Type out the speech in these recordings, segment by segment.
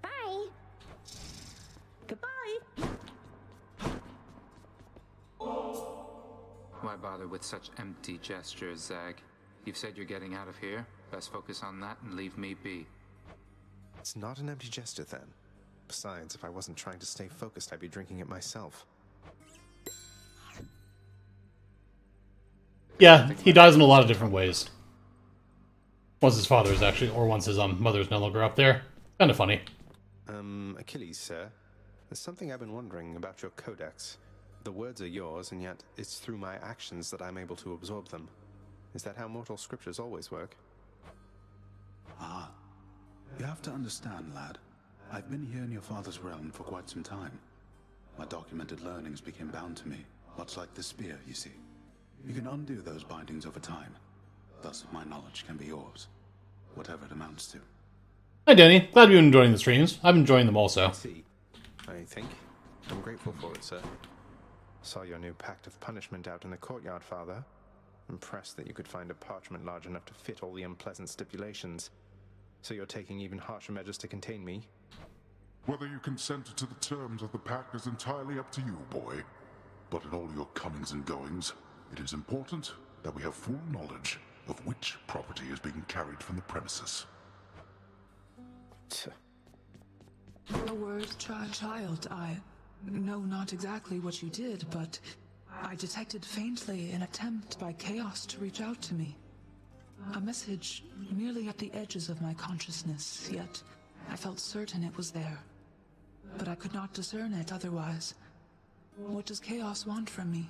Bye. Goodbye. Why bother with such empty gestures, Zag? You've said you're getting out of here. Best focus on that and leave me be. It's not an empty gesture, then. Besides, if I wasn't trying to stay focused, I'd be drinking it myself. Yeah, he dies in a lot of different ways. Once his father is actually, or once his mother is no longer up there. Kind of funny. Achilles, sir. There's something I've been wondering about your codex. The words are yours, and yet it's through my actions that I'm able to absorb them. Is that how mortal scriptures always work? Ah. You have to understand, lad. I've been here in your father's realm for quite some time. My documented learnings became bound to me, much like the spear, you see. You can undo those bindings over time. Thus, my knowledge can be yours, whatever it amounts to. Hi, Danny. Glad you're enjoying the streams. I'm enjoying them also. I see. I think. I'm grateful for it, sir. Saw your new pact of punishment out in the courtyard, Father. Impressed that you could find a parchment large enough to fit all the unpleasant stipulations. So you're taking even harsher measures to contain me? Whether you consented to the terms of the pact is entirely up to you, boy. But in all your comings and goings, it is important that we have full knowledge of which property is being carried from the premises. A word, child. I know not exactly what you did, but I detected faintly an attempt by Chaos to reach out to me. A message merely at the edges of my consciousness, yet I felt certain it was there. But I could not discern it otherwise. What does Chaos want from me?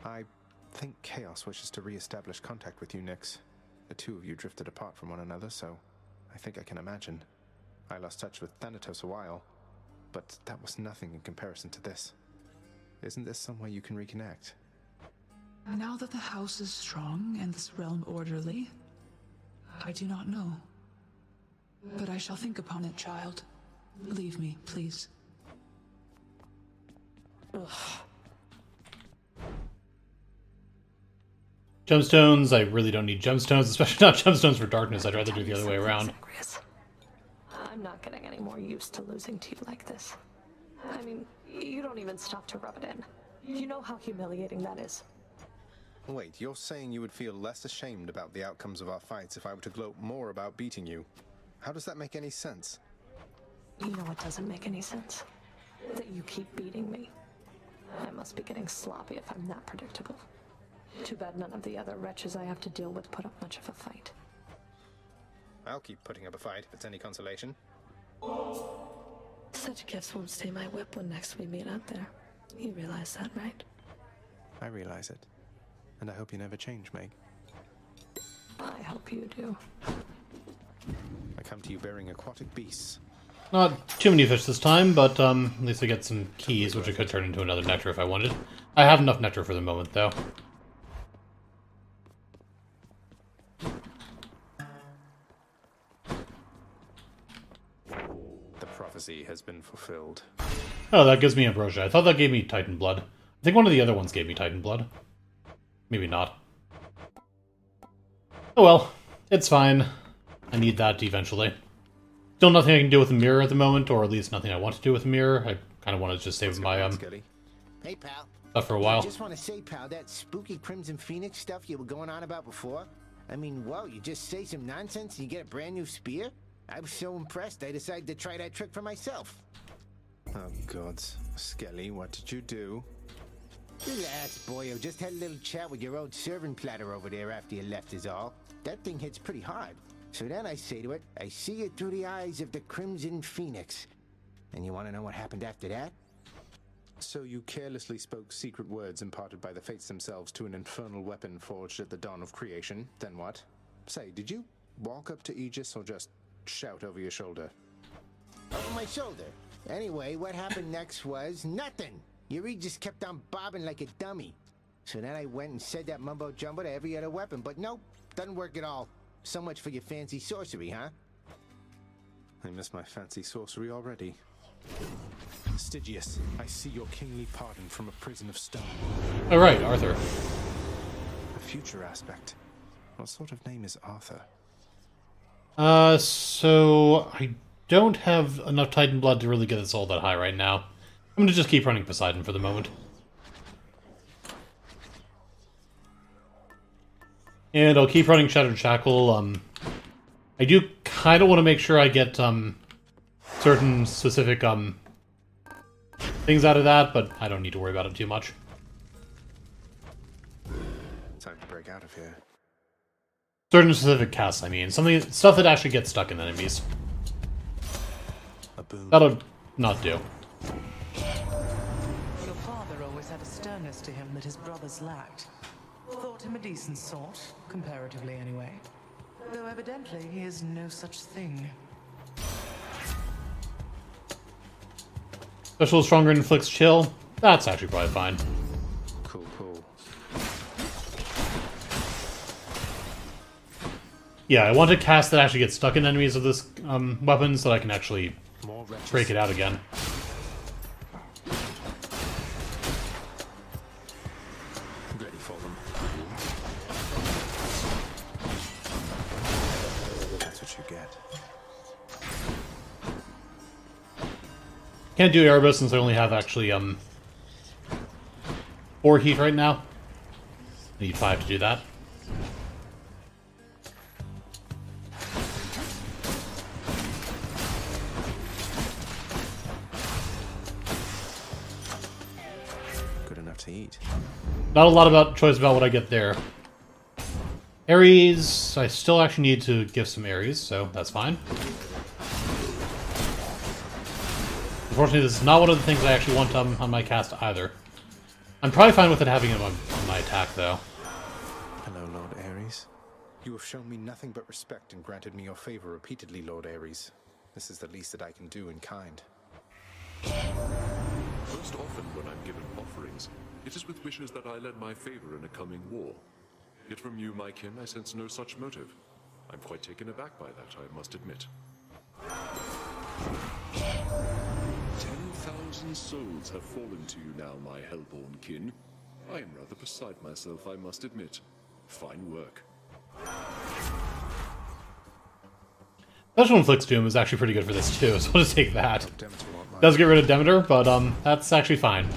I think Chaos wishes to re-establish contact with you, Nyx. The two of you drifted apart from one another, so I think I can imagine. I lost touch with Thanatos a while, but that was nothing in comparison to this. Isn't this some way you can reconnect? Now that the house is strong and this realm orderly, I do not know. But I shall think upon it, child. Leave me, please. Ugh. Gemstones, I really don't need gemstones, especially not gemstones for darkness. I'd rather do the other way around. Zagreus. I'm not getting any more used to losing to you like this. I mean, you don't even stop to rub it in. You know how humiliating that is. Wait, you're saying you would feel less ashamed about the outcomes of our fights if I were to gloat more about beating you? How does that make any sense? You know what doesn't make any sense? That you keep beating me. I must be getting sloppy if I'm that predictable. Too bad none of the other wretches I have to deal with put up much of a fight. I'll keep putting up a fight if it's any consolation. Such gifts won't stay my whip when next we meet out there. You realize that, right? I realize it. And I hope you never change, Meg. I hope you do. I come to you bearing aquatic beasts. Not too many fish this time, but at least I get some keys, which I could turn into another nectar if I wanted. I have enough nectar for the moment, though. The prophecy has been fulfilled. Oh, that gives me ambrosia. I thought that gave me Titan blood. I think one of the other ones gave me Titan blood. Maybe not. Oh well, it's fine. I need that eventually. Still nothing I can do with the mirror at the moment, or at least nothing I want to do with the mirror. I kind of want to just save my Hey, pal. stuff for a while. I just want to say, pal, that spooky Crimson Phoenix stuff you were going on about before. I mean, whoa, you just say some nonsense and you get a brand new spear? I was so impressed I decided to try that trick for myself. Oh, gods. Skelly, what did you do? Relax, boyo. Just had a little chat with your old serving platter over there after you left is all. That thing hits pretty hard. So then I say to it, I see it through the eyes of the Crimson Phoenix. And you want to know what happened after that? So you carelessly spoke secret words imparted by the fates themselves to an infernal weapon forged at the dawn of creation. Then what? Say, did you walk up to Aegis or just shout over your shoulder? Over my shoulder. Anyway, what happened next was nothing. Your Aegis kept on bobbing like a dummy. So then I went and said that mumbo-jumbo to every other weapon, but nope, doesn't work at all. So much for your fancy sorcery, huh? I miss my fancy sorcery already. Stygius, I see your kingly pardon from a prison of stone. Oh right, Arthur. A future aspect. What sort of name is Arthur? So I don't have enough Titan blood to really get this all that high right now. I'm gonna just keep running Poseidon for the moment. And I'll keep running Shattered Shackle. I do kind of want to make sure I get certain specific things out of that, but I don't need to worry about it too much. Time to break out of here. Certain specific casts, I mean. Stuff that actually gets stuck in enemies. A boon. That'll not do. Your father always had a sternness to him that his brothers lacked. Thought him a decent sort, comparatively anyway. Though evidently he is no such thing. Special Stronger inflicts chill. That's actually probably fine. Cool, cool. Yeah, I want a cast that actually gets stuck in enemies with this weapon so that I can actually More wretches. break it out again. Ready for them. That's what you get. Can't do Erebus since I only have actually 4 heat right now. I need 5 to do that. Good enough to eat. Not a lot about choice about what I get there. Ares, I still actually need to give some Ares, so that's fine. Unfortunately, this is not one of the things I actually want on my cast either. I'm probably fine with it having it on my attack, though. Hello, Lord Ares. You have shown me nothing but respect and granted me your favor repeatedly, Lord Ares. This is the least that I can do in kind. Most often when I'm given offerings, it is with wishes that I lend my favor in a coming war. Yet from you, my kin, I sense no such motive. I'm quite taken aback by that, I must admit. 10,000 souls have fallen to you now, my hellborn kin. I am rather beside myself, I must admit. Fine work. Special Inflicts Doom is actually pretty good for this too, so I'll just take that. Demeter won't mind. Does get rid of Demeter, but that's actually fine.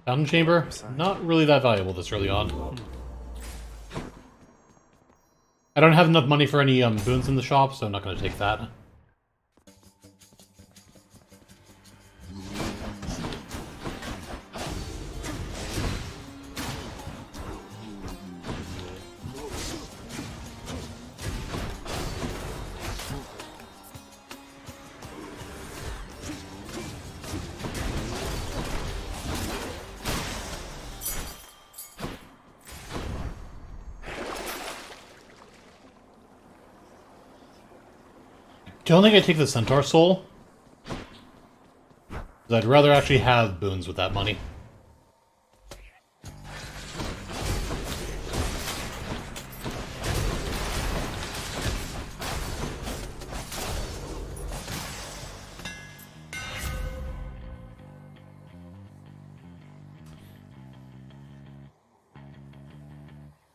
Fountain Chamber, not really that valuable this early on. I don't have enough money for any boons in the shop, so I'm not going to take that. Don't think I take the Centaur Soul. 'Cause I'd rather actually have boons with that money.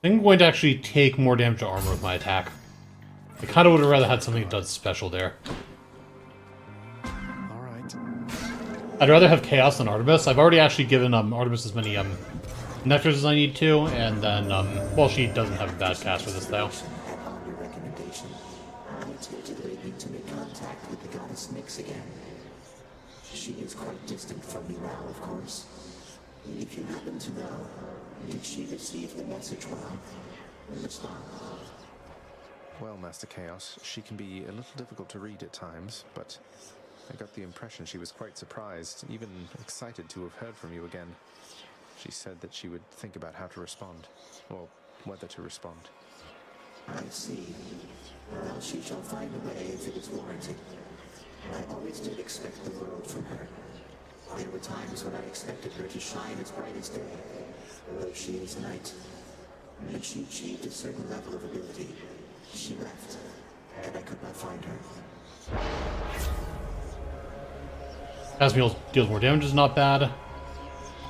I think I'm going to actually take more damage to armor with my attack. I kind of would have rather had something that does special there. Alright. I'd rather have Chaos than Artemis. I've already actually given Artemis as many nectars as I need to, and then, well, she doesn't have a bad cast for this, though. Upon your recommendation, I attempted need to make contact with the goddess Nyx again. She is quite distant from me now, of course. If you happen to know, did she receive the message well? Respond. Well, Master Chaos, she can be a little difficult to read at times, but I got the impression she was quite surprised, even excited to have heard from you again. She said that she would think about how to respond, or whether to respond. I see. Well, she shall find a way if it is warranted. I always did expect the world from her. There were times when I expected her to shine as bright as day, though she is a knight. When she achieved a certain level of ability, she left, and I could not find her. Asmiel deals more damage is not bad.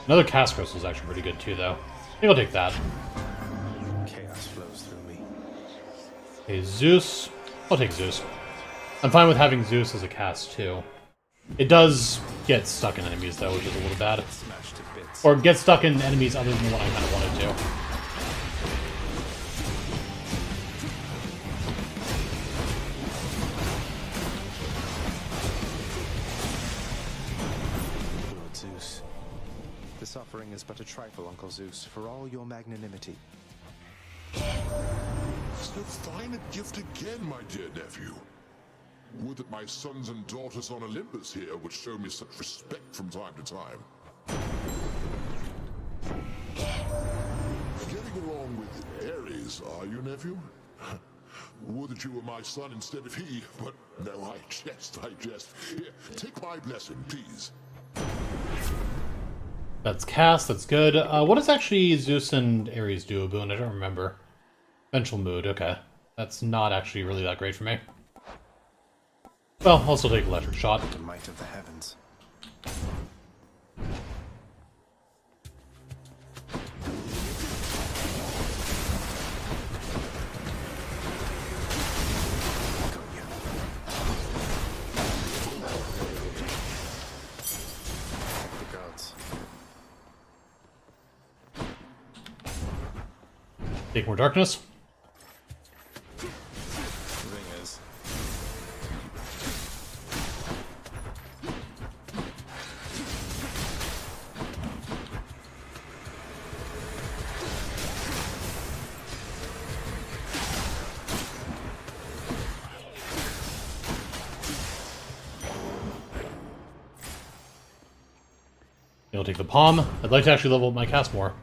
Another Cast Crystal is actually pretty good too, though. I think I'll take that. Chaos flows through me. Okay, Zeus. I'll take Zeus. I'm fine with having Zeus as a cast, too. It does get stuck in enemies, though, which is a little bad. Or get stuck in enemies other than what I kind of wanted to. Lord Zeus, this offering is but a trifle, Uncle Zeus, for all your magnanimity. So fine a gift again, my dear nephew. Would that my sons and daughters on Olympus here would show me such respect from time to time. Getting along with Ares, are you, nephew? Would that you were my son instead of he, but no, I jest. Here, take my blessing, please. That's cast, that's good. What does actually Zeus and Ares do, Boone? I don't remember. Vengeful mood, okay. That's not actually really that great for me. Well, I'll still take Electric Shot. The might of the heavens. The gods. Take more darkness. I'll take the palm. I'd like to actually level up my cast more.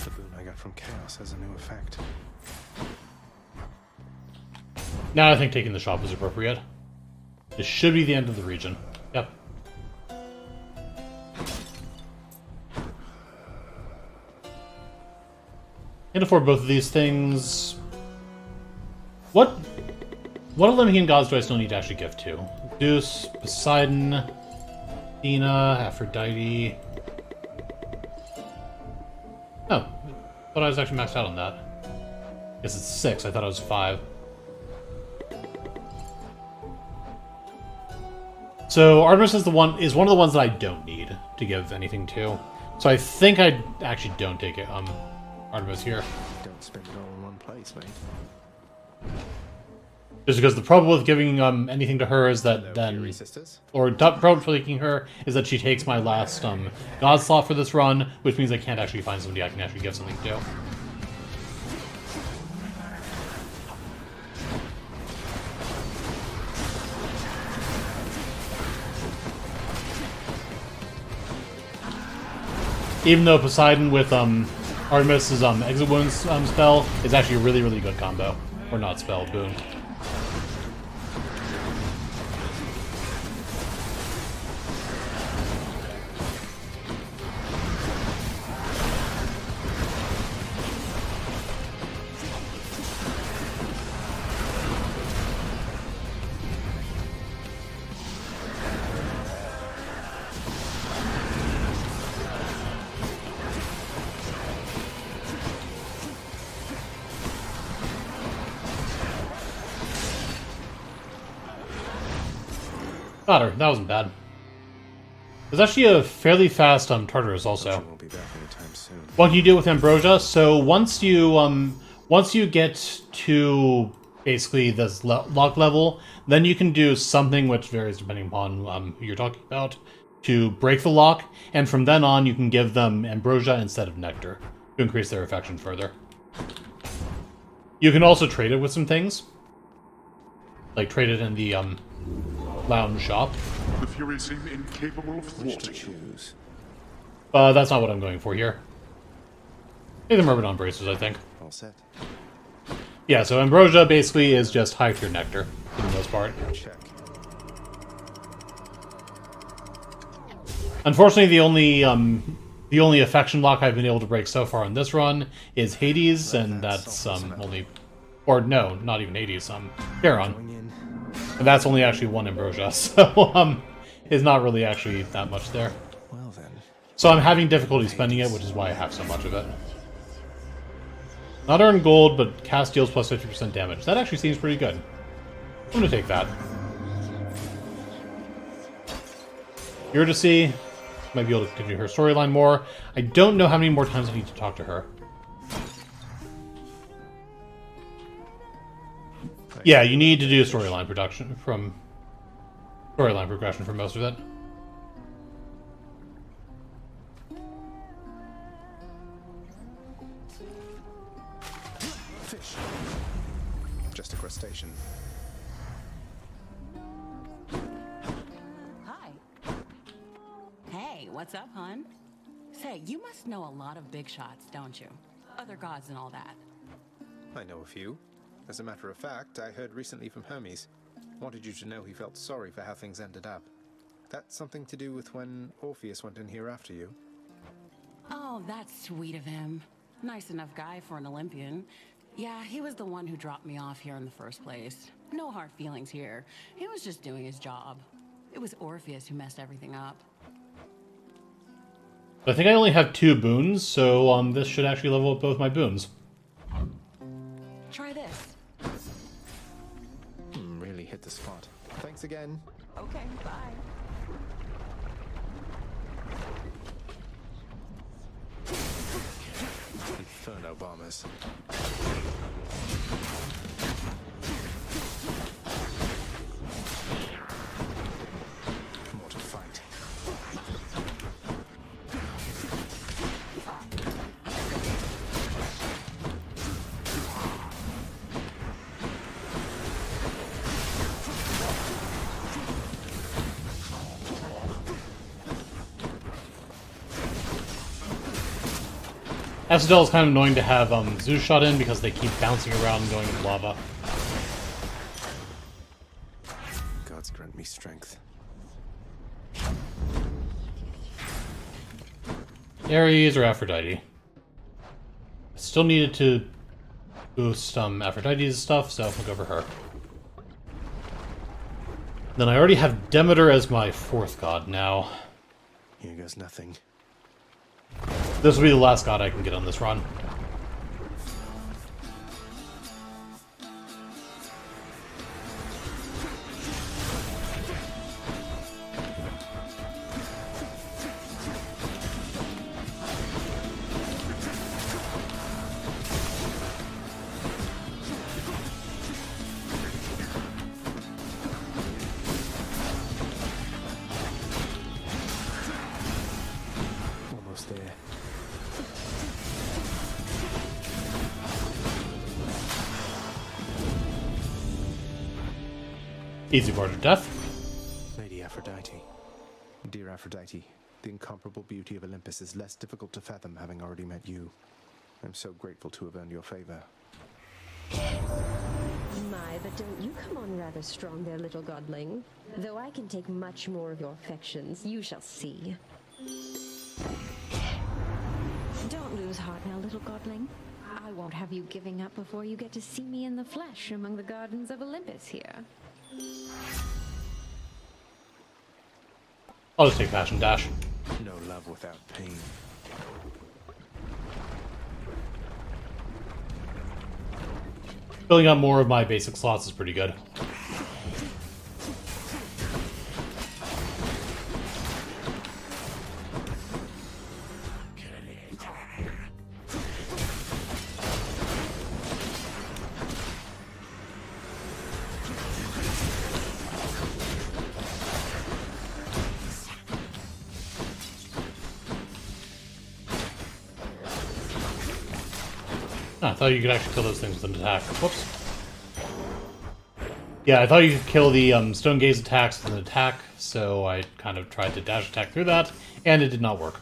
The boon I got from Chaos has a new effect. Now I think taking the shop is appropriate. This should be the end of the region. Yep. Can't afford both of these things. What Olympian gods do I still need to actually give to? Zeus, Poseidon, Athena, Aphrodite. Oh, I thought I was actually maxed out on that. Guess it's 6. I thought it was 5. So Artemis is one of the ones that I don't need to give anything to. So I think I actually don't take it. Artemis here. Don't spend it all in one place, mate. Just because the problem with giving anything to her is that problem for taking her is that she takes my last god slot for this run, which means I can't actually find somebody I can actually give something to. Even though Poseidon with Artemis's exit wounds spell is actually a really, really good combo. Or not spell, boon. Got her. That wasn't bad. There's actually a fairly fast Tartarus also. Won't be back anytime soon. What can you do with Ambrosia? So once you get to basically this lock level, then you can do something which varies depending upon who you're talking about to break the lock, and from then on you can give them Ambrosia instead of Nectar to increase their affection further. You can also trade it with some things, like trade it in the lounge shop. The Furies seem incapable of thwarting. That's not what I'm going for here. Take the Myrmidon Bracers, I think. All set. Yeah, so Ambrosia basically is just high tier Nectar, for the most part. Check. Unfortunately, the only The only affection lock I've been able to break so far on this run is Hades, and that's only, or no, not even Hades, Charon, and that's only actually one Ambrosia, so it's not really actually that much there. Well then. So I'm having difficulty spending it, which is why I have so much of it. Not earn gold, but cast deals plus 50% damage. That actually seems pretty good. I'm gonna take that. Eurydice might be able to continue her storyline more. I don't know how many more times I need to talk to her. Yeah, you need to do storyline progression for most of it. Fish. Just a crustacean. Hey, what's up, hun? Say, you must know a lot of big shots, don't you? Other gods and all that. I know a few. As a matter of fact, I heard recently from Hermes. Wanted you to know he felt sorry for how things ended up. That's something to do with when Orpheus went in here after you? Oh, that's sweet of him. Nice enough guy for an Olympian. Yeah, he was the one who dropped me off here in the first place. No hard feelings here. He was just doing his job. It was Orpheus who messed everything up. I think I only have 2 boons, so this should actually level up both my boons. Try this. Really hit the spot. Thanks again. Okay, bye. Inferno bombers. More to fight. Asphodel is kind of annoying to have Zeus shot in because they keep bouncing around and going in lava. Gods grant me strength. Ares or Aphrodite. Still needed to boost Aphrodite's stuff, so we'll go for her. Then I already have Demeter as my 4th god now. Here goes nothing. This will be the last god I can get on this run. Almost there. Easy part of death. Lady Aphrodite. Dear Aphrodite, the incomparable beauty of Olympus is less difficult to fathom having already met you. I'm so grateful to have earned your favor. My, but don't you come on rather strong there, little godling. Though I can take much more of your affections, you shall see. Don't lose heart now, little godling. I won't have you giving up before you get to see me in the flesh among the gardens of Olympus here. I'll just take Passion Dash. No love without pain. Filling up more of my basic slots is pretty good. I thought you could actually kill those things with an attack. Whoops. Yeah, I thought you could kill the Stone Gaze attacks with an attack, so I kind of tried to dash attack through that, and it did not work.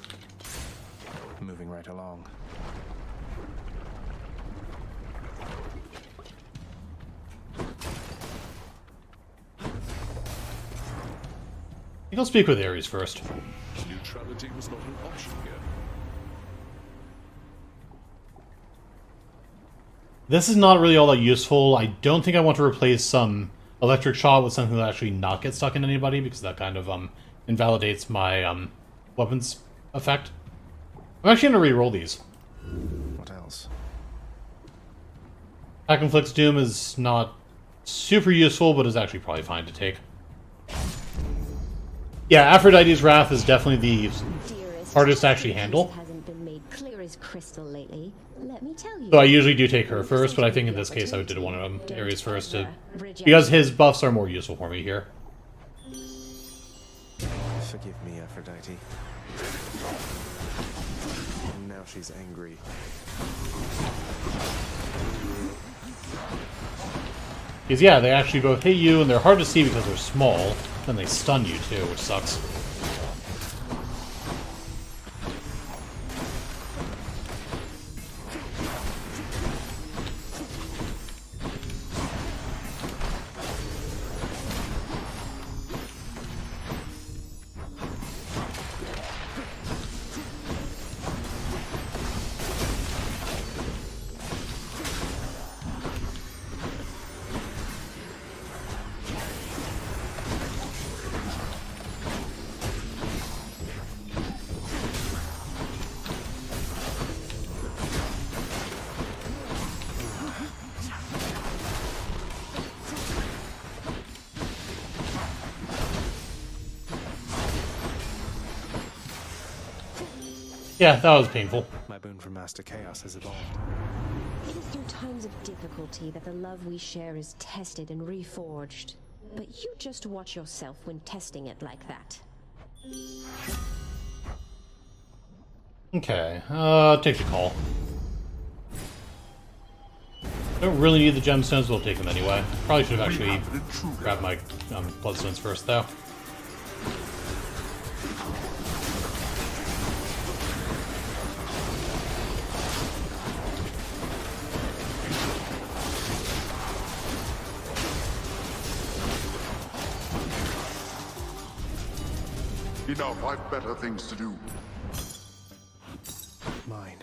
Moving right along. I think I'll speak with Ares first. Neutrality was not an option here. This is not really all that useful. I don't think I want to replace some electric shot with something that actually not get stuck in anybody, because that kind of invalidates my weapons effect. I'm actually going to re-roll these. What else? Pack Inflicts Doom is not super useful, but is actually probably fine to take. Yeah, Aphrodite's Wrath is definitely the hardest to actually handle. Hasn't been made clear as crystal lately. Let me tell you. So I usually do take her first, but I think in this case I would do one of Ares first, because his buffs are more useful for me here. Forgive me, Aphrodite. And now she's angry. Because yeah, they actually both hit you, and they're hard to see because they're small, and they stun you too, which sucks. Yeah, that was painful. My boon from Master Chaos has evolved. It is through times of difficulty that the love we share is tested and reforged. But you just watch yourself when testing it like that. Okay, take the call. Don't really need the gemstones, we'll take them anyway. Probably should have actually grabbed my bloodstones first, though. Enough, I've better things to do. Mine.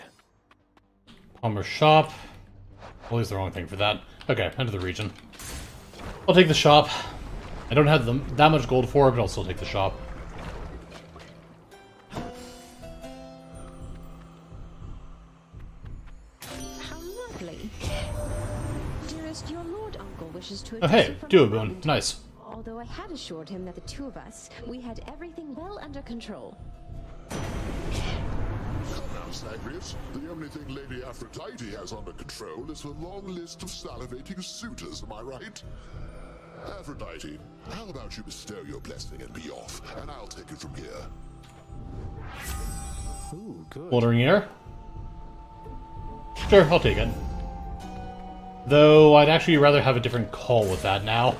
Palmer's shop. Always the wrong thing for that. Okay, enter the region. I'll take the shop. I don't have that much gold for it, but I'll still take the shop. How lovely. Dearest, your lord uncle wishes to Oh hey, Duoboon. Nice. Although I had assured him that the two of us, we had everything well under control. Come now, Zagreus. The only thing Lady Aphrodite has under control is her long list of salivating suitors, am I right? Aphrodite, how about you bestow your blessing and be off, and I'll take it from here. Ooh, good. Bouldering air. Sure, I'll take it. Though, I'd actually rather have a different call with that now.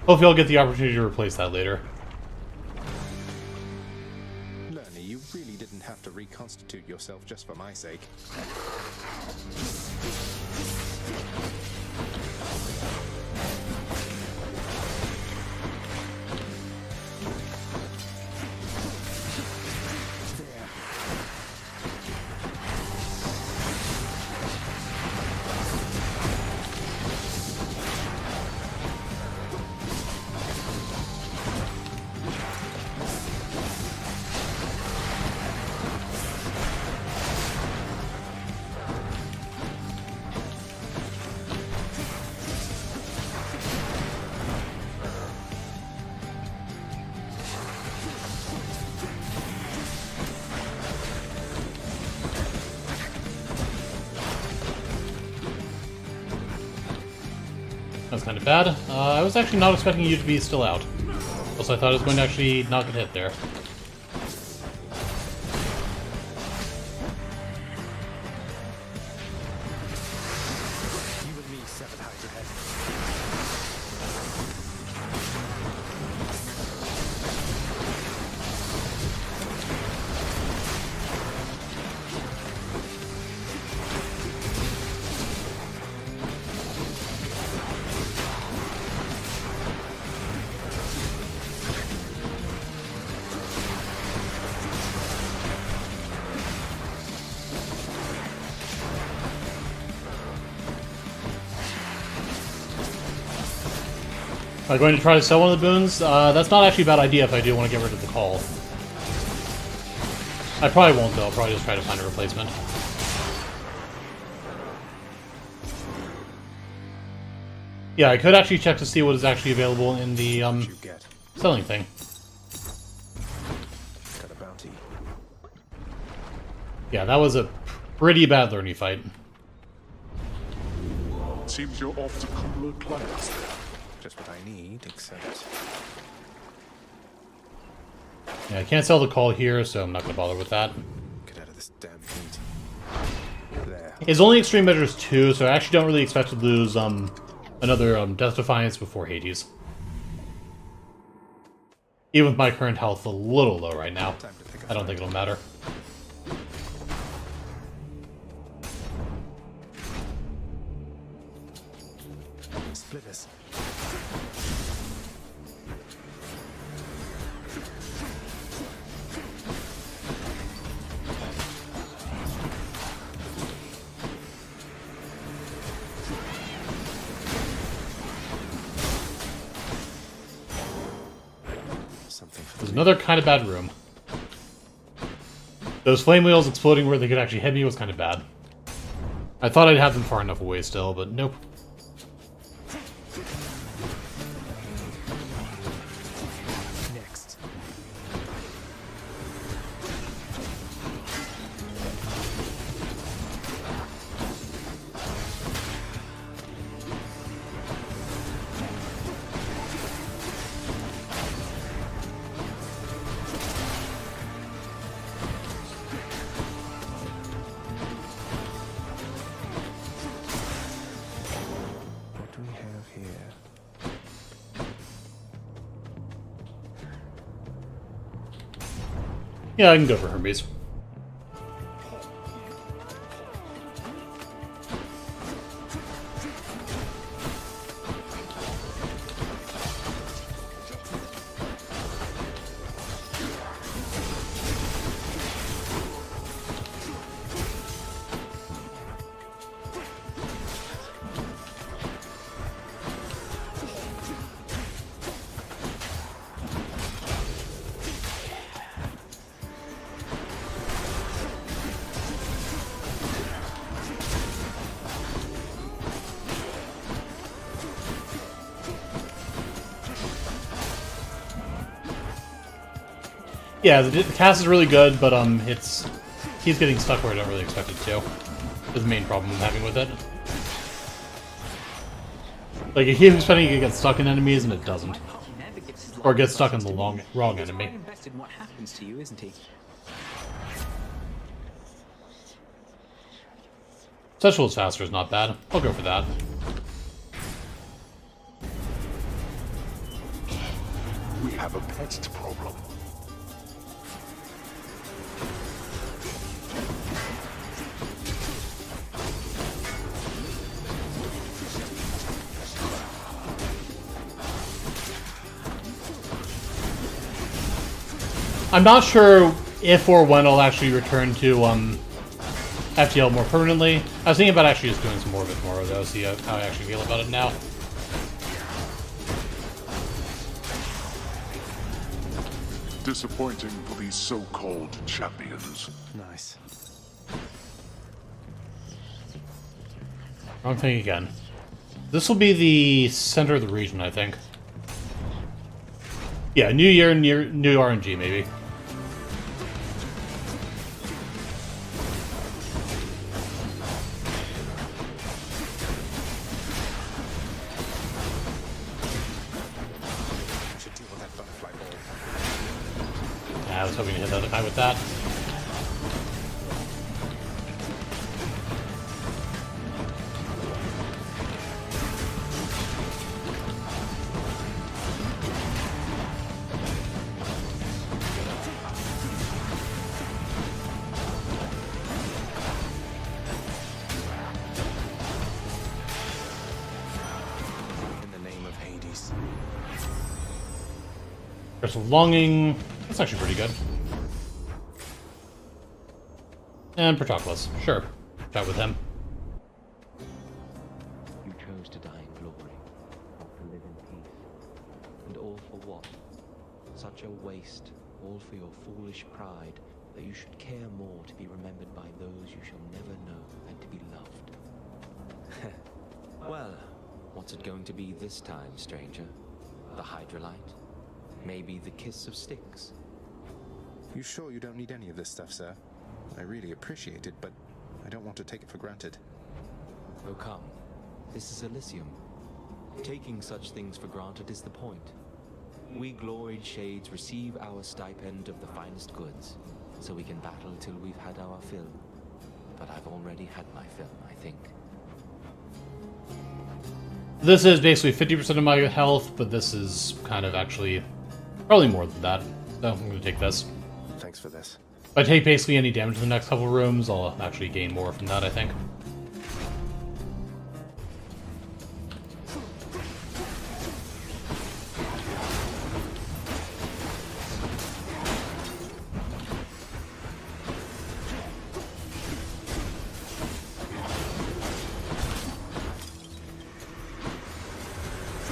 Hopefully I'll get the opportunity to replace that later. Lernie, you really didn't have to reconstitute yourself just for my sake. That's kind of bad. I was actually not expecting you to be still out. Also, I thought I was going to actually not get hit there. You and me, Seven Hydra Head. Am I going to try to sell one of the boons? That's not actually a bad idea if I do want to get rid of the call. I probably won't though, I'll probably just try to find a replacement. Yeah, I could actually check to see what is actually available in the selling thing. Got a bounty. Yeah, that was a pretty bad learning fight. Seems you're off to cooler climates there. Just what I need, except... Yeah, I can't sell the call here, so I'm not going to bother with that. Get out of this damn heat. There. It's only Extreme Measures 2, so I actually don't really expect to lose another Death Defiance before Hades. Even with my current health a little low right now, I don't think it'll matter. Splitters. There's another kind of bad room. Those flame wheels exploding where they could actually hit me was kind of bad. I thought I'd have them far enough away still, but nope. Next. What do we have here? Yeah, I can go for Hermes. Yeah, the cast is really good, but he's getting stuck where I don't really expect it to. Is the main problem I'm having with it. Like, I keep expecting it to get stuck in enemies, and it doesn't. Or get stuck in the wrong enemy. Invested in what happens to you, isn't he? Sensual's faster is not bad. I'll go for that. We have a pest problem. I'm not sure if or when I'll actually return to FTL more permanently. I was thinking about actually just doing some more of it tomorrow, though, see how I actually feel about it now. Disappointing for these so-called champions. Nice. Wrong thing again. This will be the center of the region, I think. Yeah, new year, new RNG, maybe. Yeah, I was hoping to hit the other guy with that. Curse of Longing. That's actually pretty good. And Patroclus. Sure. Chat with him. You chose to die in glory, not to live in peace. such a waste, all for your foolish pride, that you should care more to be remembered by those you shall never know than to be loved. Well, what's it going to be this time, stranger? The Hydrolite? Maybe the kiss of Styx? You sure you don't need any of this stuff, sir? I really appreciate it, but I don't want to take it for granted. Oh come, this is Elysium. Taking such things for granted is the point. We gloried shades receive our stipend of the finest goods, so we can battle till we've had our fill. But I've already had my fill, I think. This is basically 50% of my health, but this is kind of actually probably more than that. So I'm going to take this. Thanks for this. If I take basically any damage in the next couple rooms, I'll actually gain more from that, I think.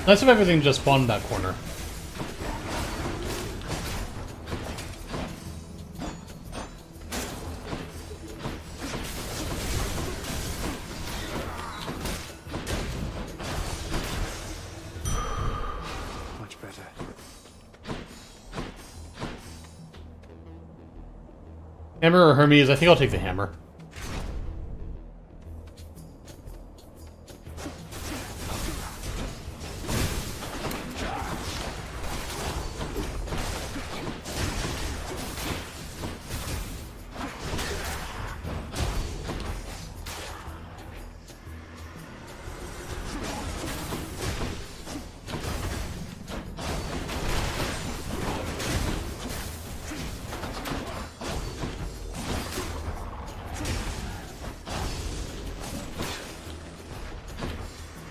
Nice if everything just spawned in that corner. Much better. Hammer or Hermes? I think I'll take the hammer.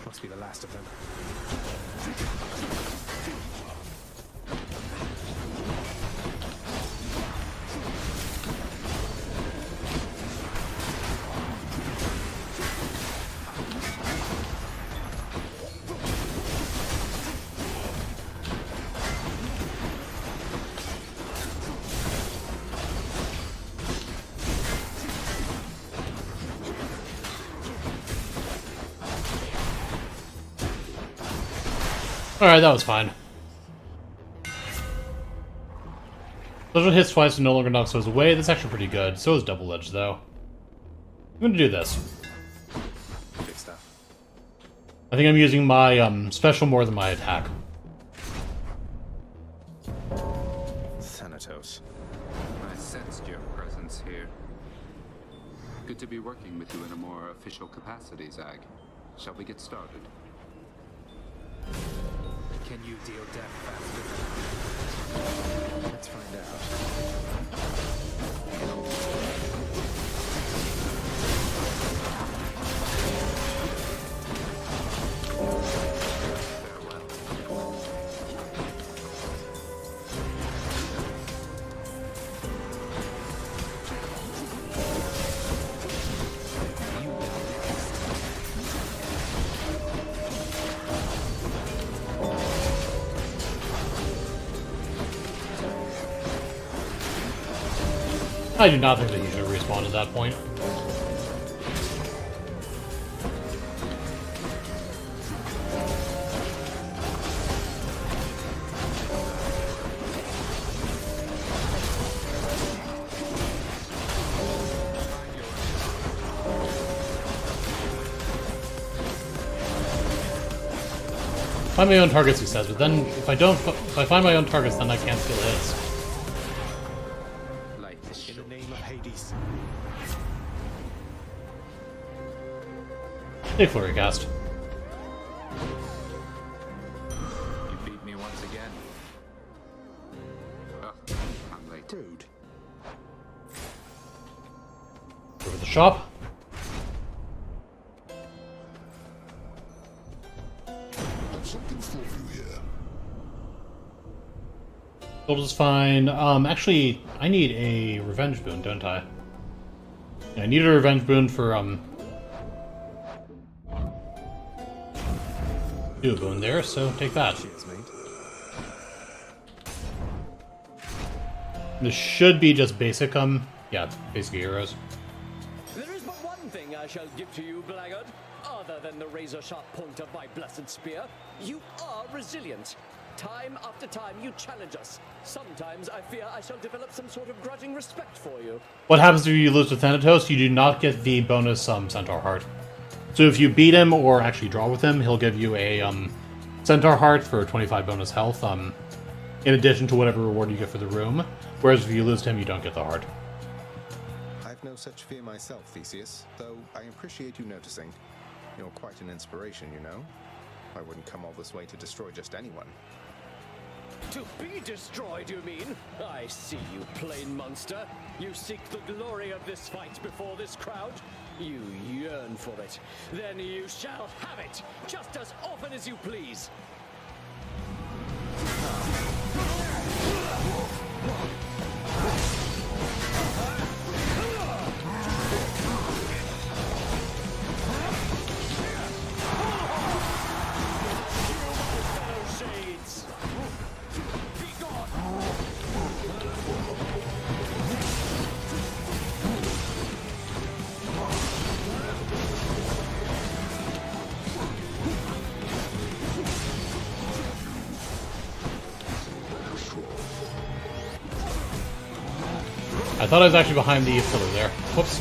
Must be the last of them. Alright, that was fine. Special hits twice and no longer knocks those away. That's actually pretty good. So is Double Edge, though. I'm gonna do this. Big stuff. I think I'm using my special more than my attack. Thanatos. I sensed your presence here. Good to be working with you in a more official capacity, Zag. Shall we get started? Can you deal death faster? Let's find I do not think that he should respawn at that point. Find my own targets, he says, but then if I find my own targets, then I can't steal his. In the name of Hades. Take Flurry Cast. You beat me once again. Oh, I'm late. Dude. Go to the shop. Something for you here. Gold is fine. Actually, I need a revenge boon, don't I? Yeah, I need a revenge boon for, do a boon there, so take that. Cheers, mate. This should be just basic, yeah, basic heroes. There is but one thing I shall give to you, blackguard. Other than the razor-sharp point of my blessed spear, you are resilient. Time after time, you challenge us. Sometimes I fear I shall develop some sort of grudging respect for you. What happens if you lose to Thanatos? You do not get the bonus Centaur Heart. So if you beat him or actually draw with him, he'll give you a Centaur Heart for 25 bonus health, in addition to whatever reward you get for the room. Whereas if you lose to him, you don't get the heart. I've no such fear myself, Theseus, though I appreciate you noticing. You're quite an inspiration, you know. I wouldn't come all this way to destroy just anyone. To be destroyed, you mean? I see you, plain monster. You seek the glory of this fight before this crowd? You yearn for it. Then you shall have it, just as often as you please. I thought I was actually behind the pillar there. Whoops.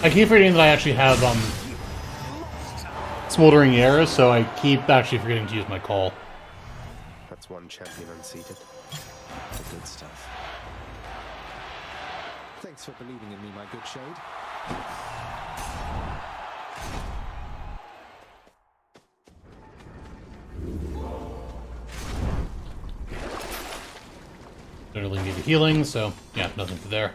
I keep forgetting that I actually have Smoldering Arrows, so I keep actually forgetting to use my call. That's one champion unseated. The good stuff. Thanks for believing in me, my good shade. Don't really need the healing, so yeah, nothing for there.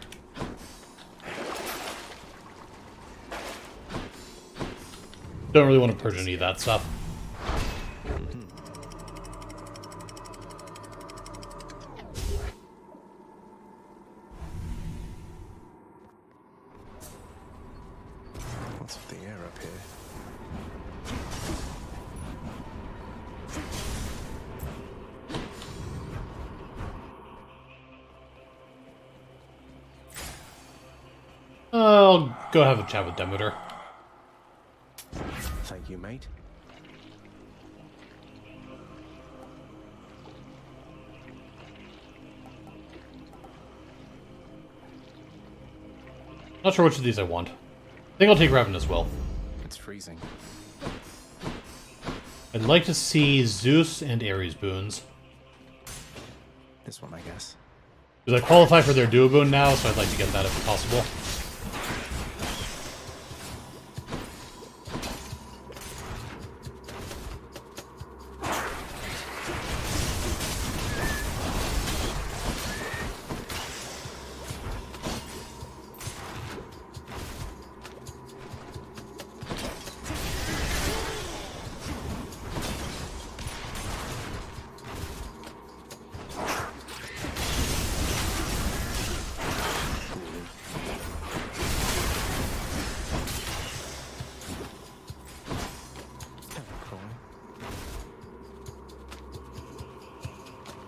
Don't really want to purge any of that stuff. What's with the air up here? I'll go have a chat with Demeter. Thank you, mate. Not sure which of these I want. I think I'll take Revan as well. It's freezing. I'd like to see Zeus and Ares boons. This one, I guess. Because I qualify for their duo boon now, so I'd like to get that if possible.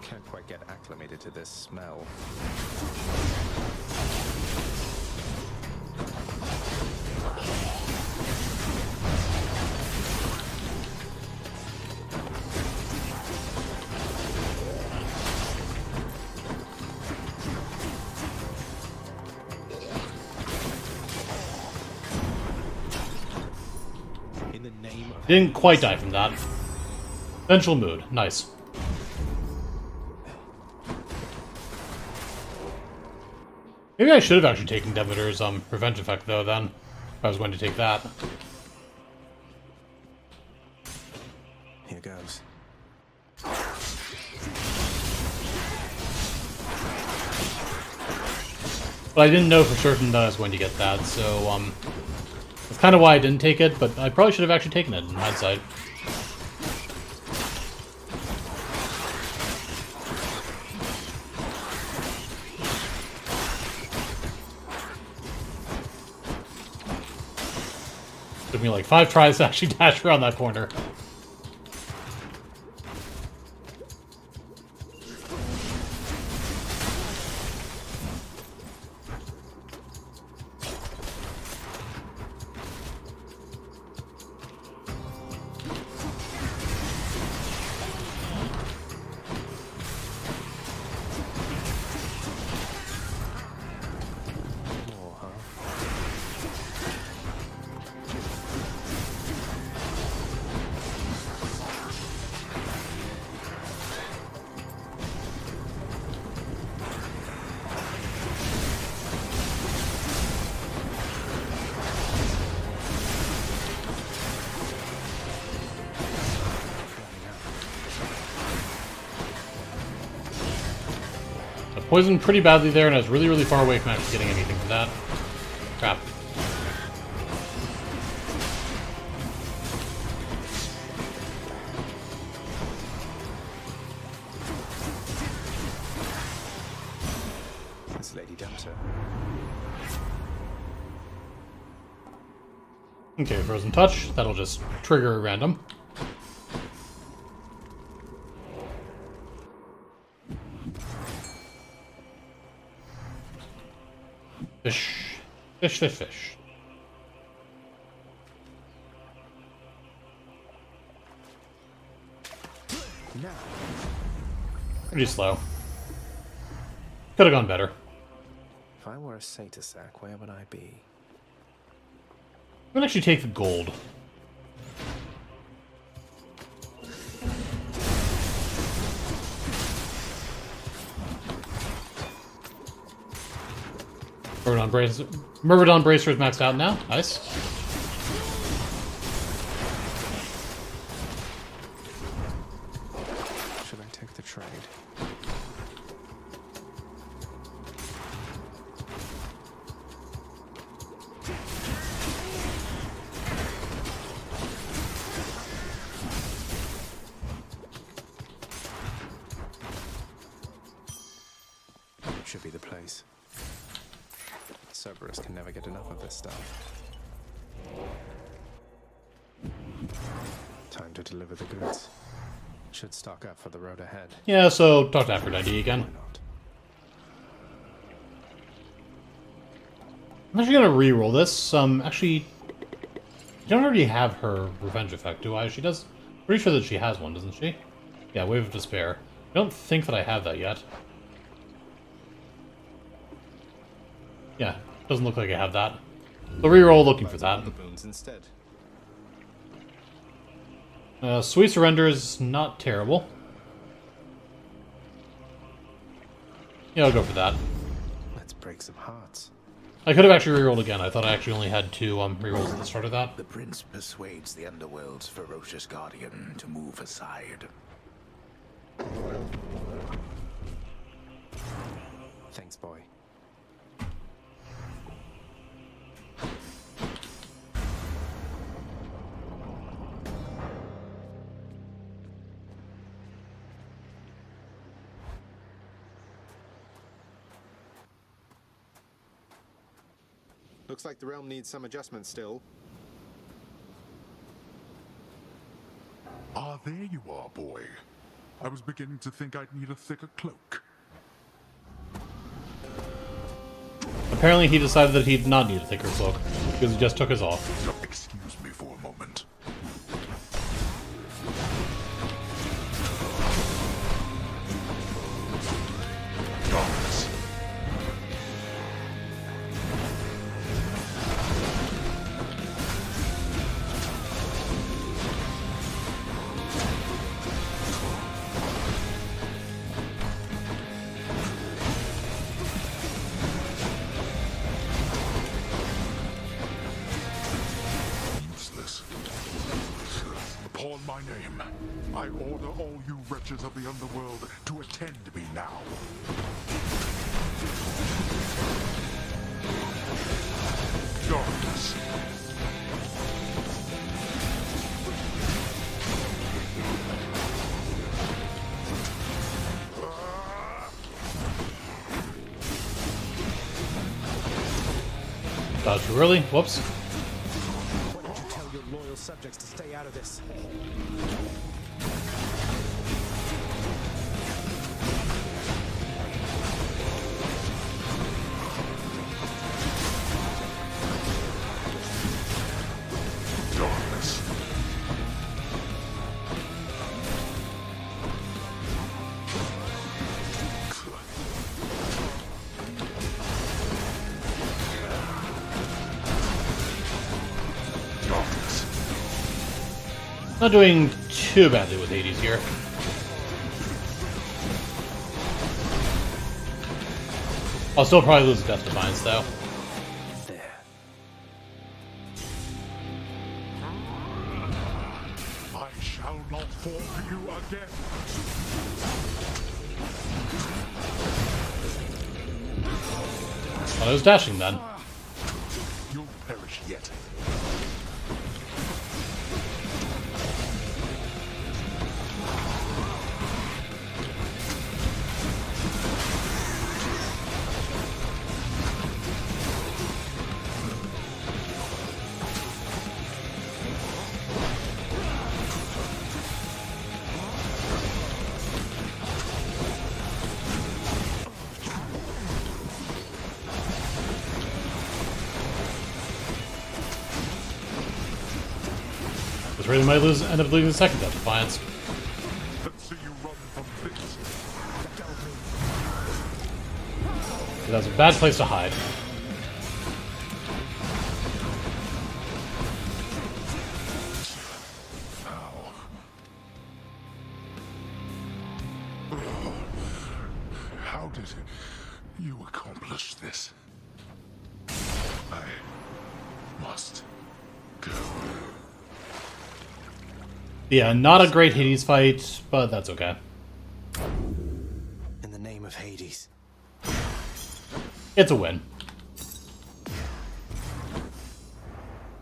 Can't quite get acclimated to this smell. Didn't quite die from that. Essential mood. Nice. Maybe I should have actually taken Demeter's revenge effect though then. If I was going to take that. Here goes. But I didn't know for certain that I was going to get that, so that's kind of why I didn't take it, but I probably should have actually taken it in hindsight. Took me like 5 tries to actually dash around that corner. Poisoned pretty badly there, and I was really, really far away from actually getting anything for that. Crap. That's Lady Dumpster. Okay, Frozen Touch. That'll just trigger a random. Fish. Fish, fish, fish. No. Pretty slow. Could have gone better. If I were a Satyr Sack, where would I be? I'm gonna actually take the gold. Myrmidon Bracer is maxed out now. Nice. Should I take the trade? Should be the place. Cerberus can never get enough of this stuff. Time to deliver the goods. Should stock up for the road ahead. Yeah, so talk to Aphrodite again. I'm actually gonna re-roll this. Actually, I don't already have her revenge effect, do I? She does. Pretty sure that she has one, doesn't she? Yeah, Wave of Despair. I don't think that I have that yet. Yeah, doesn't look like I have that. So reroll looking for that. The boons instead. Sweet Surrender is not terrible. Yeah, I'll go for that. Let's break some hearts. I could have actually rerolled again. I thought I actually only had 2 rerolls at the start of that. The prince persuades the underworld's ferocious guardian to move aside. Thanks, boy. Looks like the realm needs some adjustment still. Ah, there you are, boy. I was beginning to think I'd need a thicker cloak. Apparently he decided that he did not need a thicker cloak, because he just took his off. Excuse me for a moment. Darkness. I order all you wretches of the underworld to attend me now. Darkness. Dodge really? Whoops. Why don't you tell your loyal subjects to stay out of this? Darkness. Not doing too badly with Hades here. I'll still probably lose Death Defiance though. I shall not fall to you again. Well, I was dashing then. You'll perish yet. This really might end up losing the second Death Defiance. Let's see you run from this. That's a bad place to hide. How did you accomplish this? I must go. Yeah, not a great Hades fight, but that's okay. In the name of Hades. It's a win.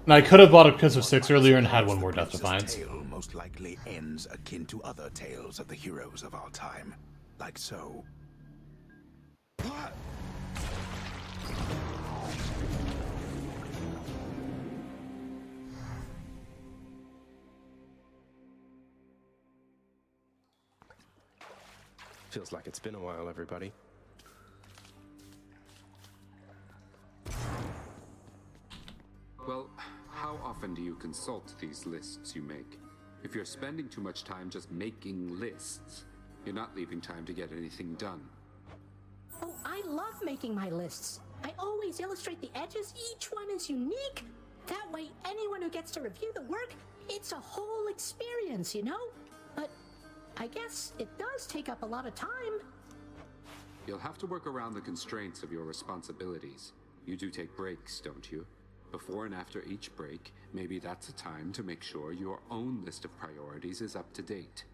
And I could have bought a Kiss of 6 earlier and had one more Death Defiance. Tale most likely ends akin to other tales of the heroes of our time, like so. Feels like it's been a while, everybody. Well, how often do you consult these lists you make? If you're spending too much time just making lists, you're not leaving time to get anything done. Oh, I love making my lists. I always illustrate the edges. Each one is unique. That way, anyone who gets to review the work, it's a whole experience, you know? But I guess it does take up a lot of time. You'll have to work around the constraints of your responsibilities. You do take breaks, don't you? Before and after each break, maybe that's a time to make sure your own list of priorities is up to date.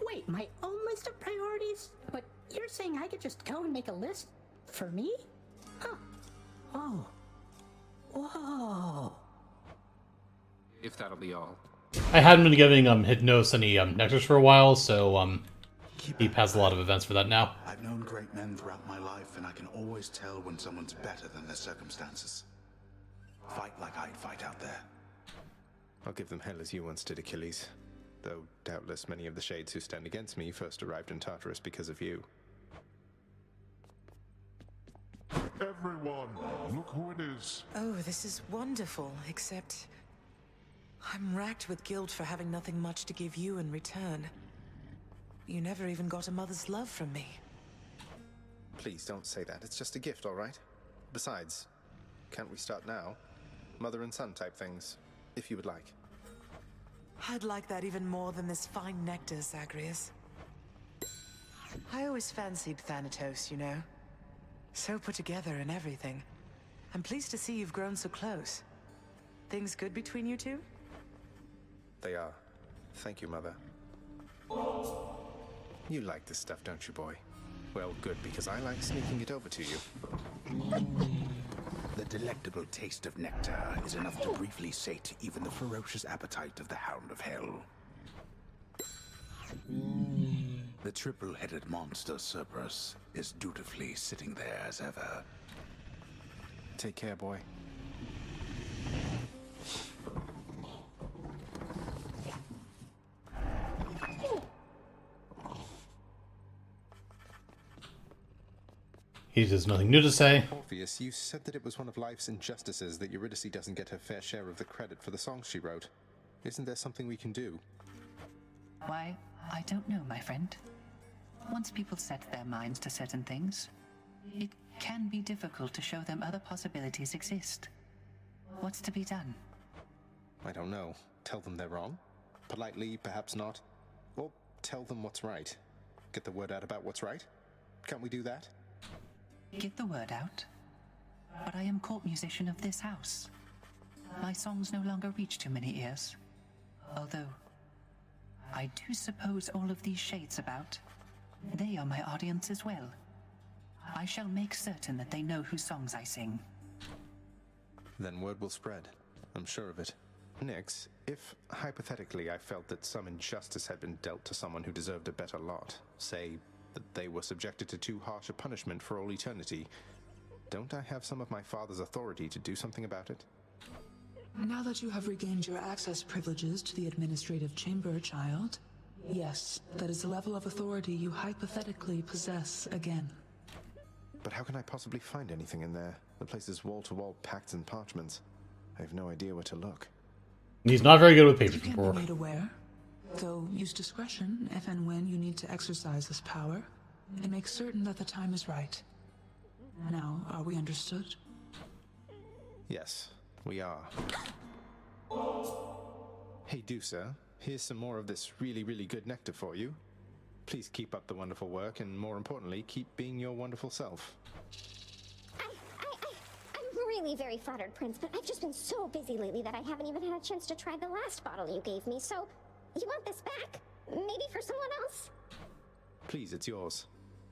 Wait, my own list of priorities? But you're saying I could just go and make a list for me? Huh. Oh. Whoa. If that'll be all. I hadn't been giving Hypnos any Nectars for a while, so Deep has a lot of events for that now. I've known great men throughout my life, and I can always tell when someone's better than their circumstances. Fight like I'd fight out there. I'll give them hell as you once did, Achilles. Though doubtless many of the shades who stand against me first arrived in Tartarus because of you. Everyone, look who it is. Oh, this is wonderful, except I'm racked with guilt for having nothing much to give you in return. You never even got a mother's love from me. Please don't say that. It's just a gift, all right? Besides, can't we start now? Mother and son type things, if you would like. I'd like that even more than this fine nectar, Zagreus. I always fancied Thanatos, you know. So put together and everything. I'm pleased to see you've grown so close. Things good between you two? They are. Thank you, Mother. You like this stuff, don't you, boy? Well, good, because I like sneaking it over to you. The delectable taste of nectar is enough to briefly sate even the ferocious appetite of the Hound of Hell. The triple-headed monster Cerberus is dutifully sitting there as ever. Take care, boy. He has nothing new to say. Orpheus, you said that it was one of life's injustices that Eurydice doesn't get her fair share of the credit for the songs she wrote. Isn't there something we can do? Why, I don't know, my friend. Once people set their minds to certain things, it can be difficult to show them other possibilities exist. What's to be done? I don't know. Tell them they're wrong? Politely, perhaps not. Or tell them what's right. Get the word out about what's right? Can't we do that? Get the word out. But I am court musician of this house. My songs no longer reach too many ears. Although, I do suppose all of these shades about, they are my audience as well. I shall make certain that they know whose songs I sing. Then word will spread. I'm sure of it. Nyx, if, hypothetically, I felt that some injustice had been dealt to someone who deserved a better lot, say, that they were subjected to too harsh a punishment for all eternity, don't I have some of my father's authority to do something about it? Now that you have regained your access privileges to the administrative chamber, child, yes, that is the level of authority you hypothetically possess again. But how can I possibly find anything in there? The place is wall-to-wall pacts and parchments. I have no idea where to look. He's not very good with paper You can paperwork. be made aware, though use discretion if and when you need to exercise this power, and make certain that the time is right. Now, are we understood? Yes, we are. Hey, Dusa, here's some more of this really, really good nectar for you. Please keep up the wonderful work, and more importantly, keep being your wonderful self. I'm really very flattered, Prince, but I've just been so busy lately that I haven't even had a chance to try the last bottle you gave me, so you want this back? Maybe for someone else? Please, it's yours.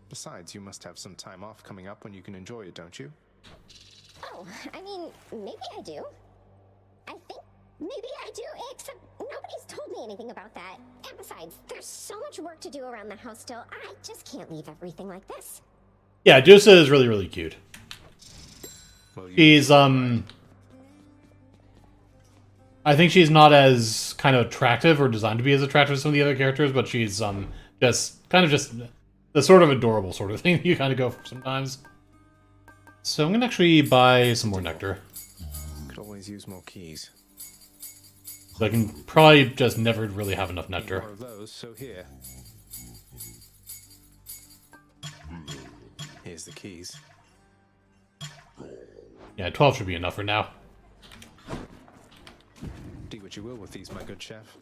Besides, you must have some time off coming up when you can enjoy it, don't you? Oh, I mean, maybe I do. I think maybe I do, except nobody's told me anything about that. And besides, there's so much work to do around the house still. I just can't leave everything like this. Yeah, Dusa is really, really cute. She's, I think she's not as kind of attractive or designed to be as attractive as some of the other characters, but she's, just kind of just the sort of adorable sort of thing you kind of go for sometimes. So I'm gonna actually buy some more nectar. Could always use more keys. So I can probably just never really have enough nectar. More of those, so here. Here's the keys. Yeah, 12 should be enough for now. Do what you will with these, my good chef.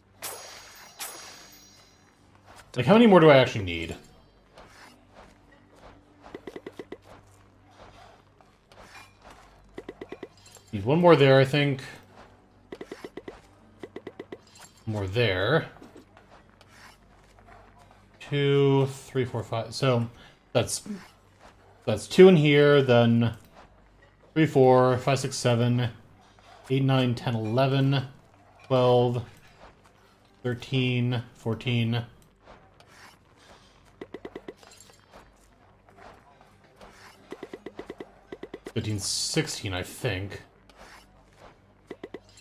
Like, how many more do I actually need? Need one more there, I think. More there. 2, 3, 4, 5. So that's 2 in here, then 3, 4, 5, 6, 7, 8, 9, 10, 11, 12, 13, 14. 15, 16, I think.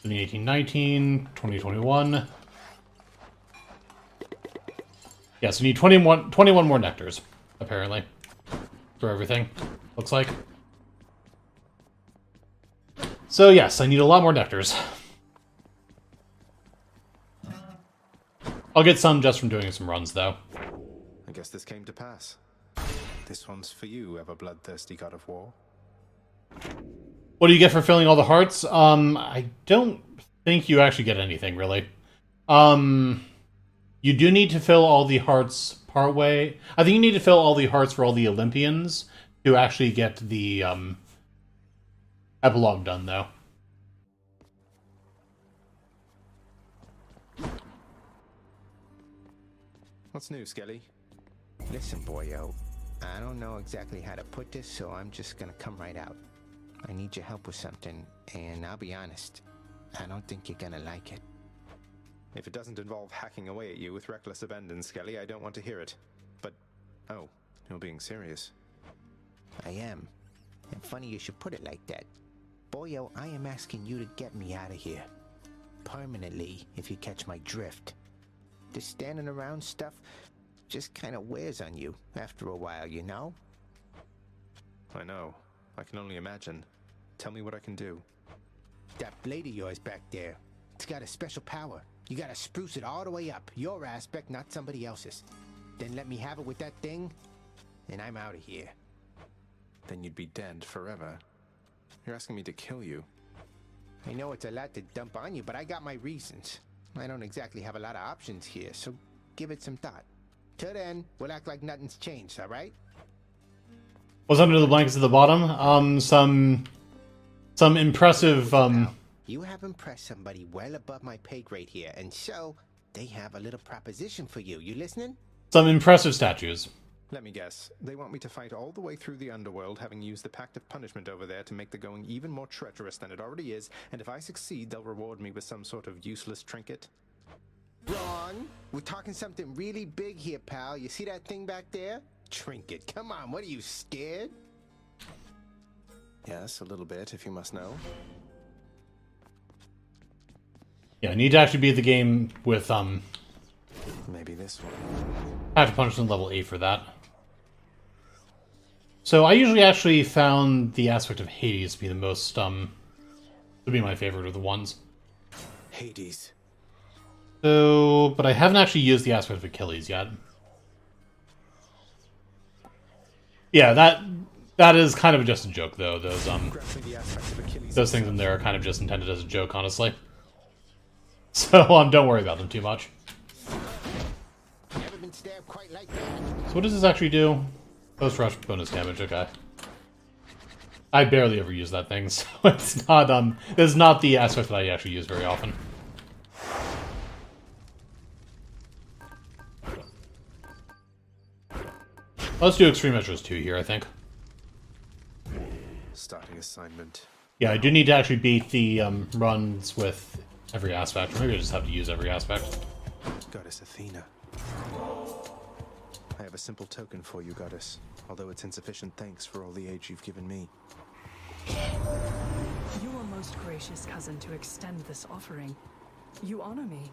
17, 18, 19, 20, 21. Yeah, so you need 21 more nectars, apparently. For everything, looks like. So yes, I need a lot more nectars. I'll get some just from doing some runs, though. I guess this came to pass. This one's for you, ever bloodthirsty god of war. What do you get for filling all the hearts? I don't think you actually get anything, really. You do need to fill all the hearts partway. I think you need to fill all the hearts for all the Olympians to actually get the, epilogue done, though. What's new, Skelly? Listen, boyo. I don't know exactly how to put this, so I'm just gonna come right out. I need your help with something, and I'll be honest, I don't think you're gonna like it. If it doesn't involve hacking away at you with reckless abandon, Skelly, I don't want to hear it. But, oh, you're being serious. I am. And funny you should put it like that. Boyo, I am asking you to get me out of here. Permanently, if you catch my drift. This standing around stuff just kind of wears on you after a while, you know? I know. I can only imagine. Tell me what I can do. That blade of yours back there, it's got a special power. You gotta spruce it all the way up. Your aspect, not somebody else's. Then let me have it with that thing, and I'm out of here. Then you'd be dead forever. You're asking me to kill you. I know it's a lot to dump on you, but I got my reasons. I don't exactly have a lot of options here, so give it some thought. Till then, we'll act like nothing's changed, alright? What's under the blankets at the bottom? Some impressive, You have impressed somebody well above my pay grade here, and so they have a little proposition for you. You listening? Some impressive statues. Let me guess. They want me to fight all the way through the underworld, having used the Pact of Punishment over there to make the going even more treacherous than it already is, and if I succeed, they'll reward me with some sort of useless trinket? Wrong. We're talking something really big here, pal. You see that thing back there? Trinket. Come on, what are you, scared? Yes, a little bit, if you must know. Yeah, I need to actually beat the game with, Maybe this one. Pact of Punishment level 8 for that. So I usually actually found the aspect of Hades to be the most, to be my favorite of the ones. Hades. So, but I haven't actually used the aspect of Achilles yet. Yeah, that is kind of just a joke, though. Those things in there are kind of just intended as a joke, honestly. So, don't worry about them too much. Never been stabbed quite like that. So what does this actually do? Post rush bonus damage, okay. I barely ever use that thing, so it's not the aspect that I actually use very often. Let's do Extreme Measures 2 here, I think. Starting assignment. Yeah, I do need to actually beat the runs with every aspect. Or maybe I just have to use every aspect. Goddess Athena. I have a simple token for you, Goddess. Although it's insufficient thanks for all the aid you've given me. You are most gracious, cousin, to extend this offering. You honor me.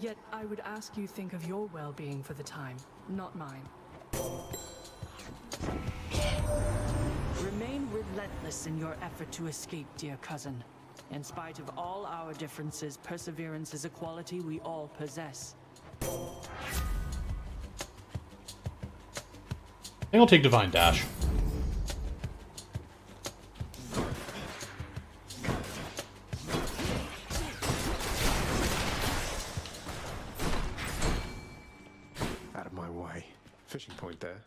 Yet I would ask you think of your well-being for the time, not mine. Remain relentless in your effort to escape, dear cousin. In spite of all our differences, perseverance is a quality we all possess. I think I'll take Divine Dash. Out of my way. Fishing point there.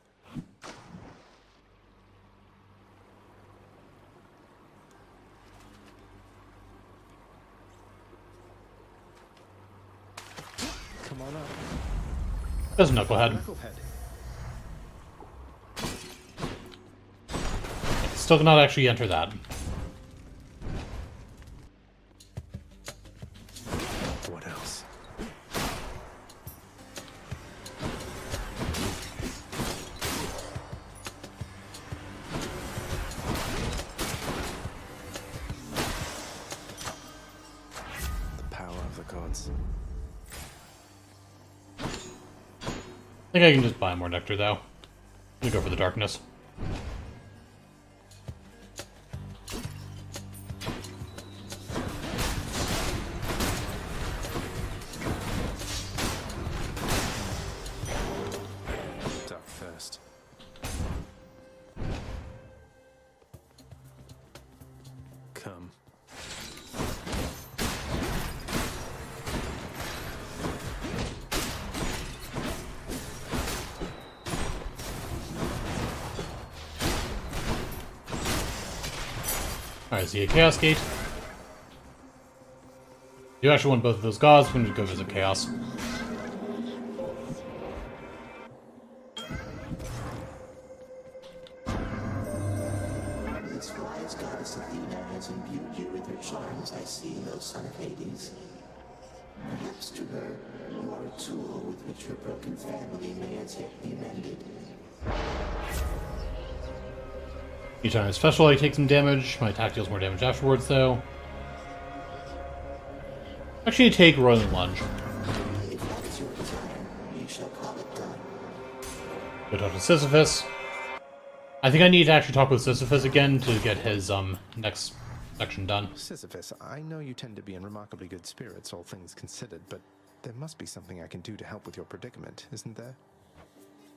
Come on up. There's Knucklehead. Still cannot actually enter that. What else? The power of the gods. I think I can just buy more nectar, though. I'm gonna go for the darkness. Dark first. Come. Alright, see a Chaos Gate. You actually want both of those gods, I'm gonna go visit Chaos. this wise goddess Athena has imbued you with her charms, I see, no son of Hades. Perhaps to her, you are a tool with which her broken family may as yet be mended. Each time I special, I take some damage. My attack deals more damage afterwards, though. Actually, take Roiling Lunge. If that is your desire, you shall call it done. Go talk to Sisyphus. I think I need to actually talk with Sisyphus again to get his next section done. Sisyphus, I know you tend to be in remarkably good spirits, all things considered, but there must be something I can do to help with your predicament, isn't there?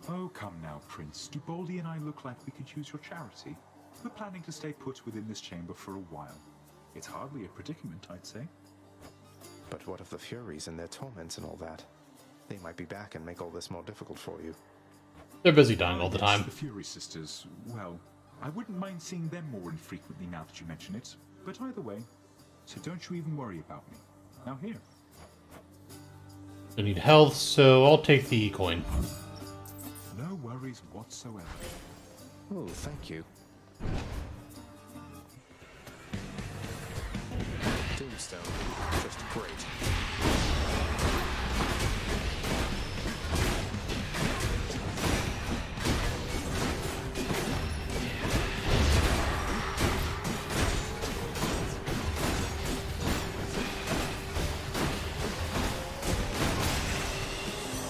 Oh, come now, Prince. Do Baldy and I look like we could use your charity? We're planning to stay put within this chamber for a while. It's hardly a predicament, I'd say. But what of the Furies and their torments and all that? They might be back and make all this more difficult for you. They're busy dying all the Yes, time. The Fury sisters. Well, I wouldn't mind seeing them more infrequently now that you mention it. But either way, so don't you even worry about me. Now here. I need health, so I'll take the coin. No worries whatsoever. Oh, thank you. Tombstone. Just great.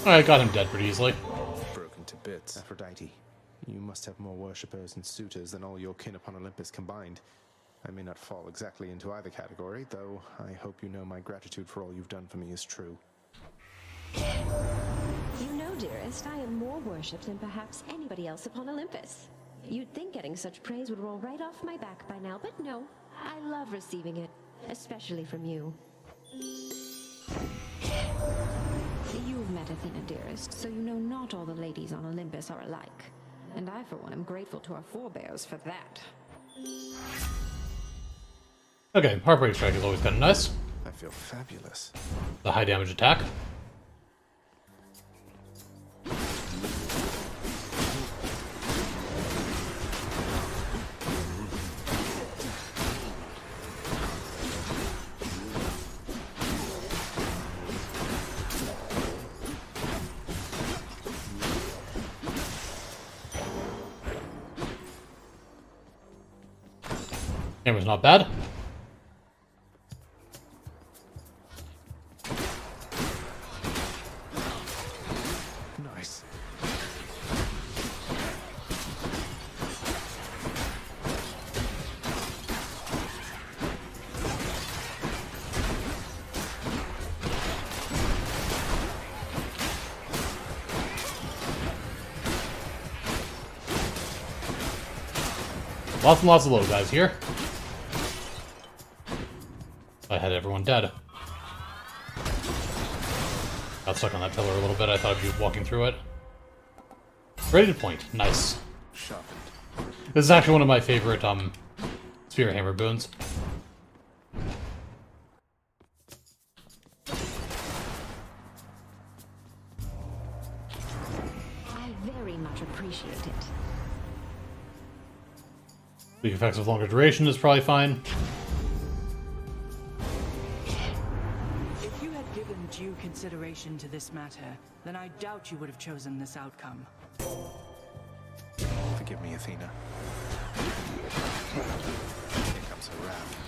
Alright, got him dead pretty easily. Broken to bits. Aphrodite, you must have more worshippers and suitors than all your kin upon Olympus combined. I may not fall exactly into either category, though I hope you know my gratitude for all you've done for me is true. You know, dearest, I am more worshipped than perhaps anybody else upon Olympus. You'd think getting such praise would roll right off my back by now, but no. I love receiving it, especially from you. You've met Athena, dearest, so you know not all the ladies on Olympus are alike. And I, for one, am grateful to our forebears for that. Okay, Heartbreak Strike is always kind of nice. I feel fabulous. The high damage attack. Camera's not bad. Nice. Lots and lots of low guys here. I had everyone dead. Got stuck on that pillar a little bit. I thought I'd be walking through it. Ready to point. Nice. Sharpened. This is actually one of my favorite Spear Hammer boons. I very much appreciate it. Weak effects with longer duration is probably fine. If you had given due consideration to this matter, then I doubt you would have chosen this outcome. Forgive me, Athena. Here comes her wrath.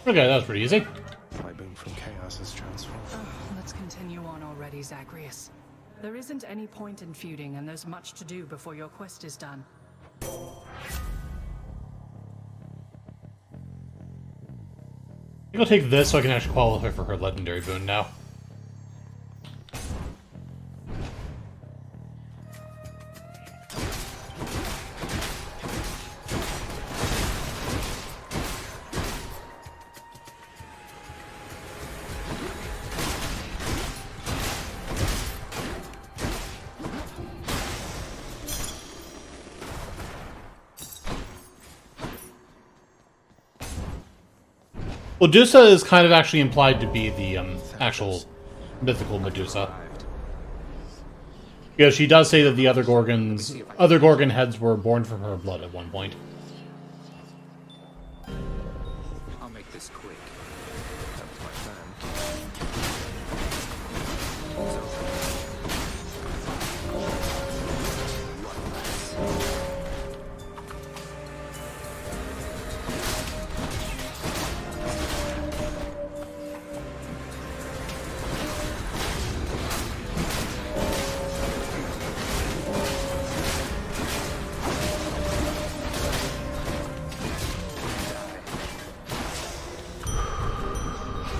Okay, that was pretty easy. My boom from chaos is transformed. Let's continue on already, Zagreus. There isn't any point in feuding, and there's much to do before your quest is done. I think I'll take this so I can actually qualify for her legendary boon now. Medusa is kind of actually implied to be the actual mythical Medusa. Because she does say that the other Gorgon heads were born from her blood at one point. I'll make this quick. That was my plan.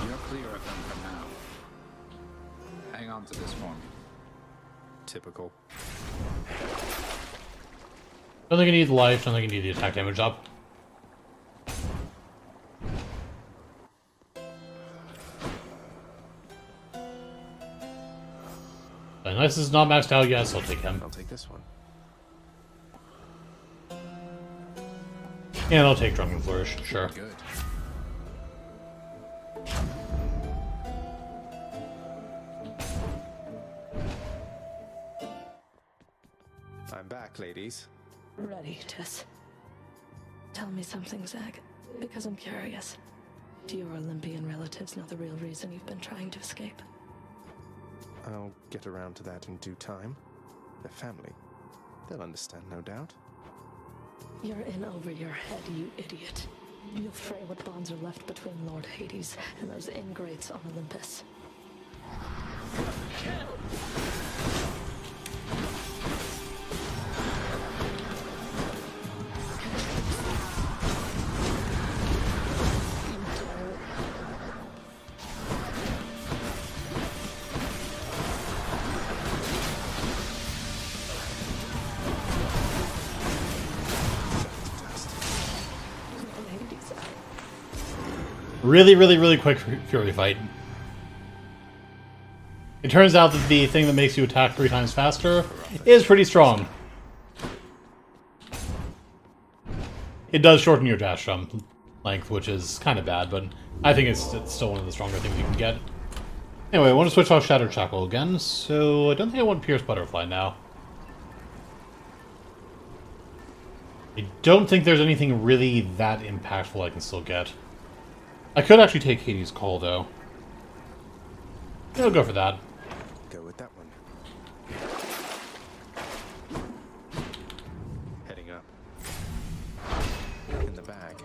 You're clear of them for now. Hang on to this for me. Typical. Don't think I need the life, don't think I need the attack damage up. Unless it's not maxed out, yes, I'll take him. I'll take this one. And I'll take Drunken Flourish, sure. Good. I'm back, ladies. Ready, Tess. Tell me something, Zag, because I'm curious. Do your Olympian relatives know the real reason you've been trying to escape? I'll get around to that in due time. They're family. They'll understand, no doubt. You're in over your head, you idiot. You'll fray what bonds are left between Lord Hades and those ingrates on Olympus. Really, really, really quick Fury fight. It turns out that the thing that makes you attack 3 times faster is pretty strong. It does shorten your dash jump length, which is kind of bad, but I think it's still one of the stronger things you can get. Anyway, I want to switch off Shattered Shackle again, so I don't think I want Pierce Butterfly now. I don't think there's anything really that impactful I can still get. I could actually take Hades' Call, though. I'll go for that. Go with that one. Heading up. In the bag.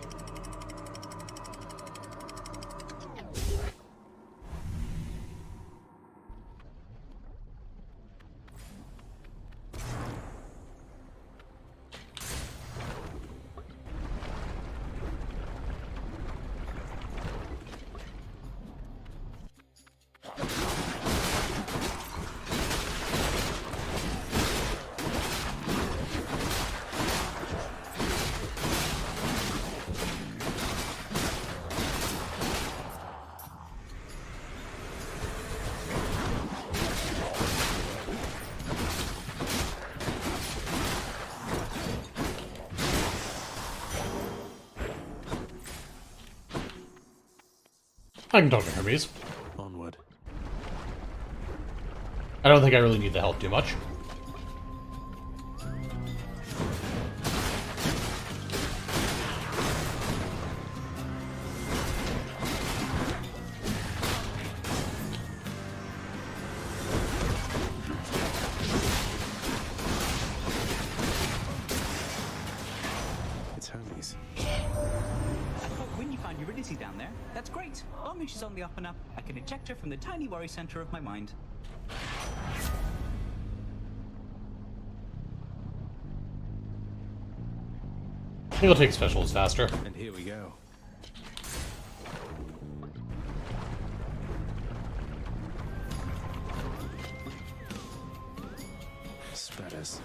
I can talk to Hermes. Onward. I don't think I really need the help too much. It's Hermes. When you find Eurydice down there, that's great. Long as she's on the up and up, I can eject her from the tiny worry center of my mind. I think I'll take specials faster. And here we go. Spreaders.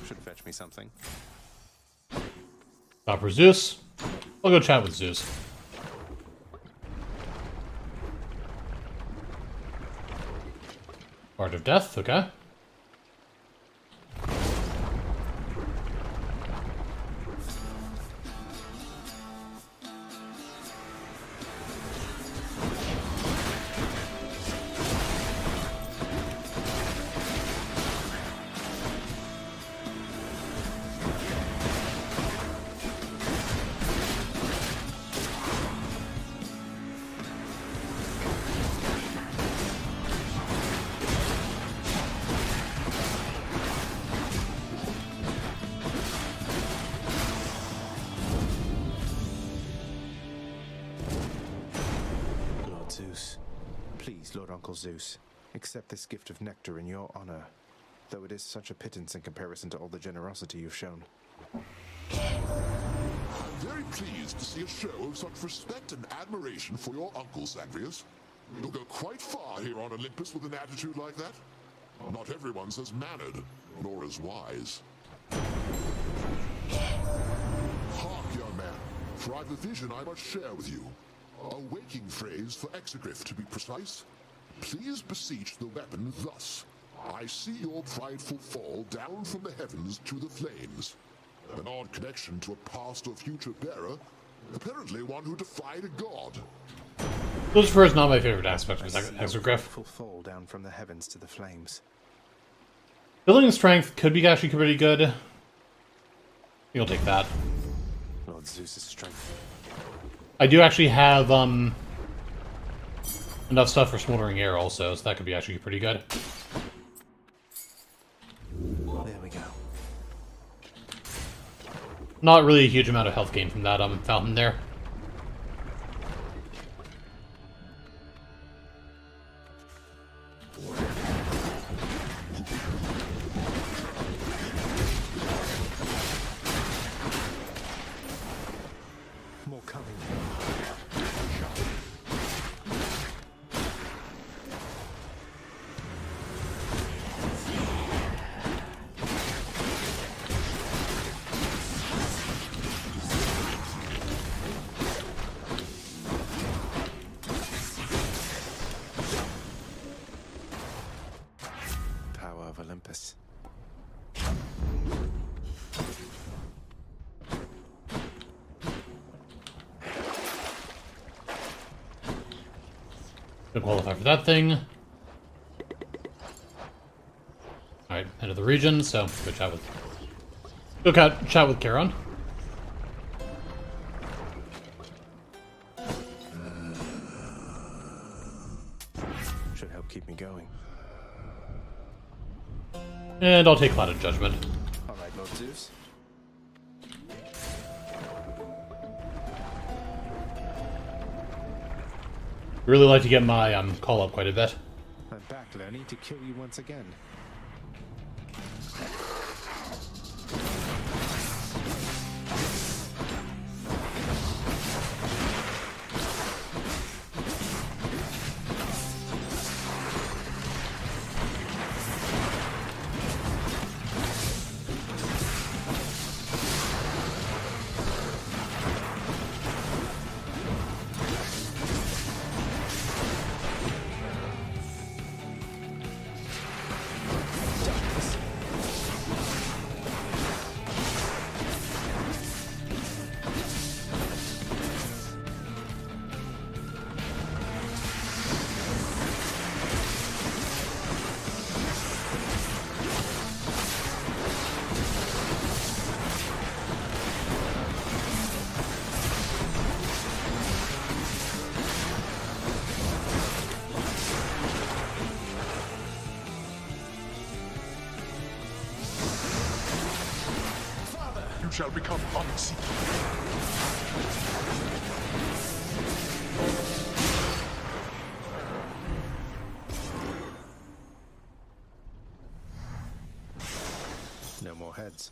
Should fetch me something. Stop for Zeus. I'll go chat with Zeus. Art of Death, okay. Lord Zeus, please, Lord Uncle Zeus, accept this gift of nectar in your honor, though it is such a pittance in comparison to all the generosity you've shown. I'm very pleased to see a show of such respect and admiration for your uncle, Zagreus. You'll go quite far here on Olympus with an attitude like that. Not everyone's as mannered, nor as wise. Hark, young man, for I've a vision I must share with you. A waking phrase for exegriff, to be precise. Please beseech the weapon thus. I see your prideful fall down from the heavens to the flames. An odd connection to a past or future bearer, apparently one who defied a god. Lucifer is not my favorite aspect of exegriff. Full fall down from the heavens to the flames. Building strength could be actually pretty good. You'll take that. Lord Zeus's strength. I do actually have enough stuff for Smoldering Air also, so that could be actually pretty good. There we go. Not really a huge amount of health gain from that fountain there. More coming. Power of Olympus. Gonna qualify for that thing. Alright, head of the region, so go chat with Charon. Should help keep me going. And I'll take Clouded Judgment. Alright, Lord Zeus. Really like to get my call up quite a bit. I'm back, learning to kill you once again. You shall become unseated. No more heads.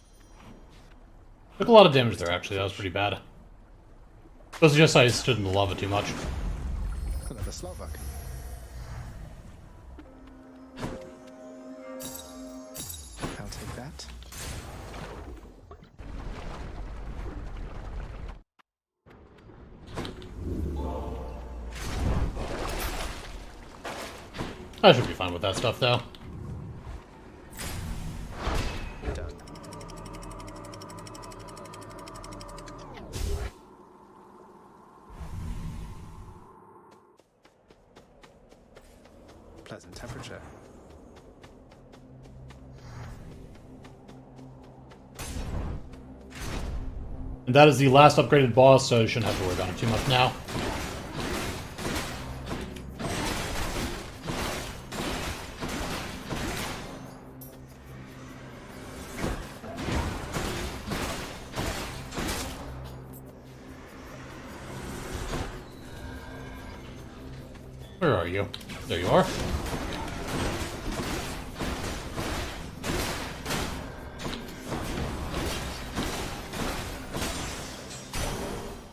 Took a lot of damage there, actually. That was pretty bad. Those just I stood in the lava too much. Another Slovak. I'll take that. I should be fine with that stuff, though. Done. Pleasant temperature. And that is the last upgraded boss, so you shouldn't have to worry about it too much now. Where are you? There you are.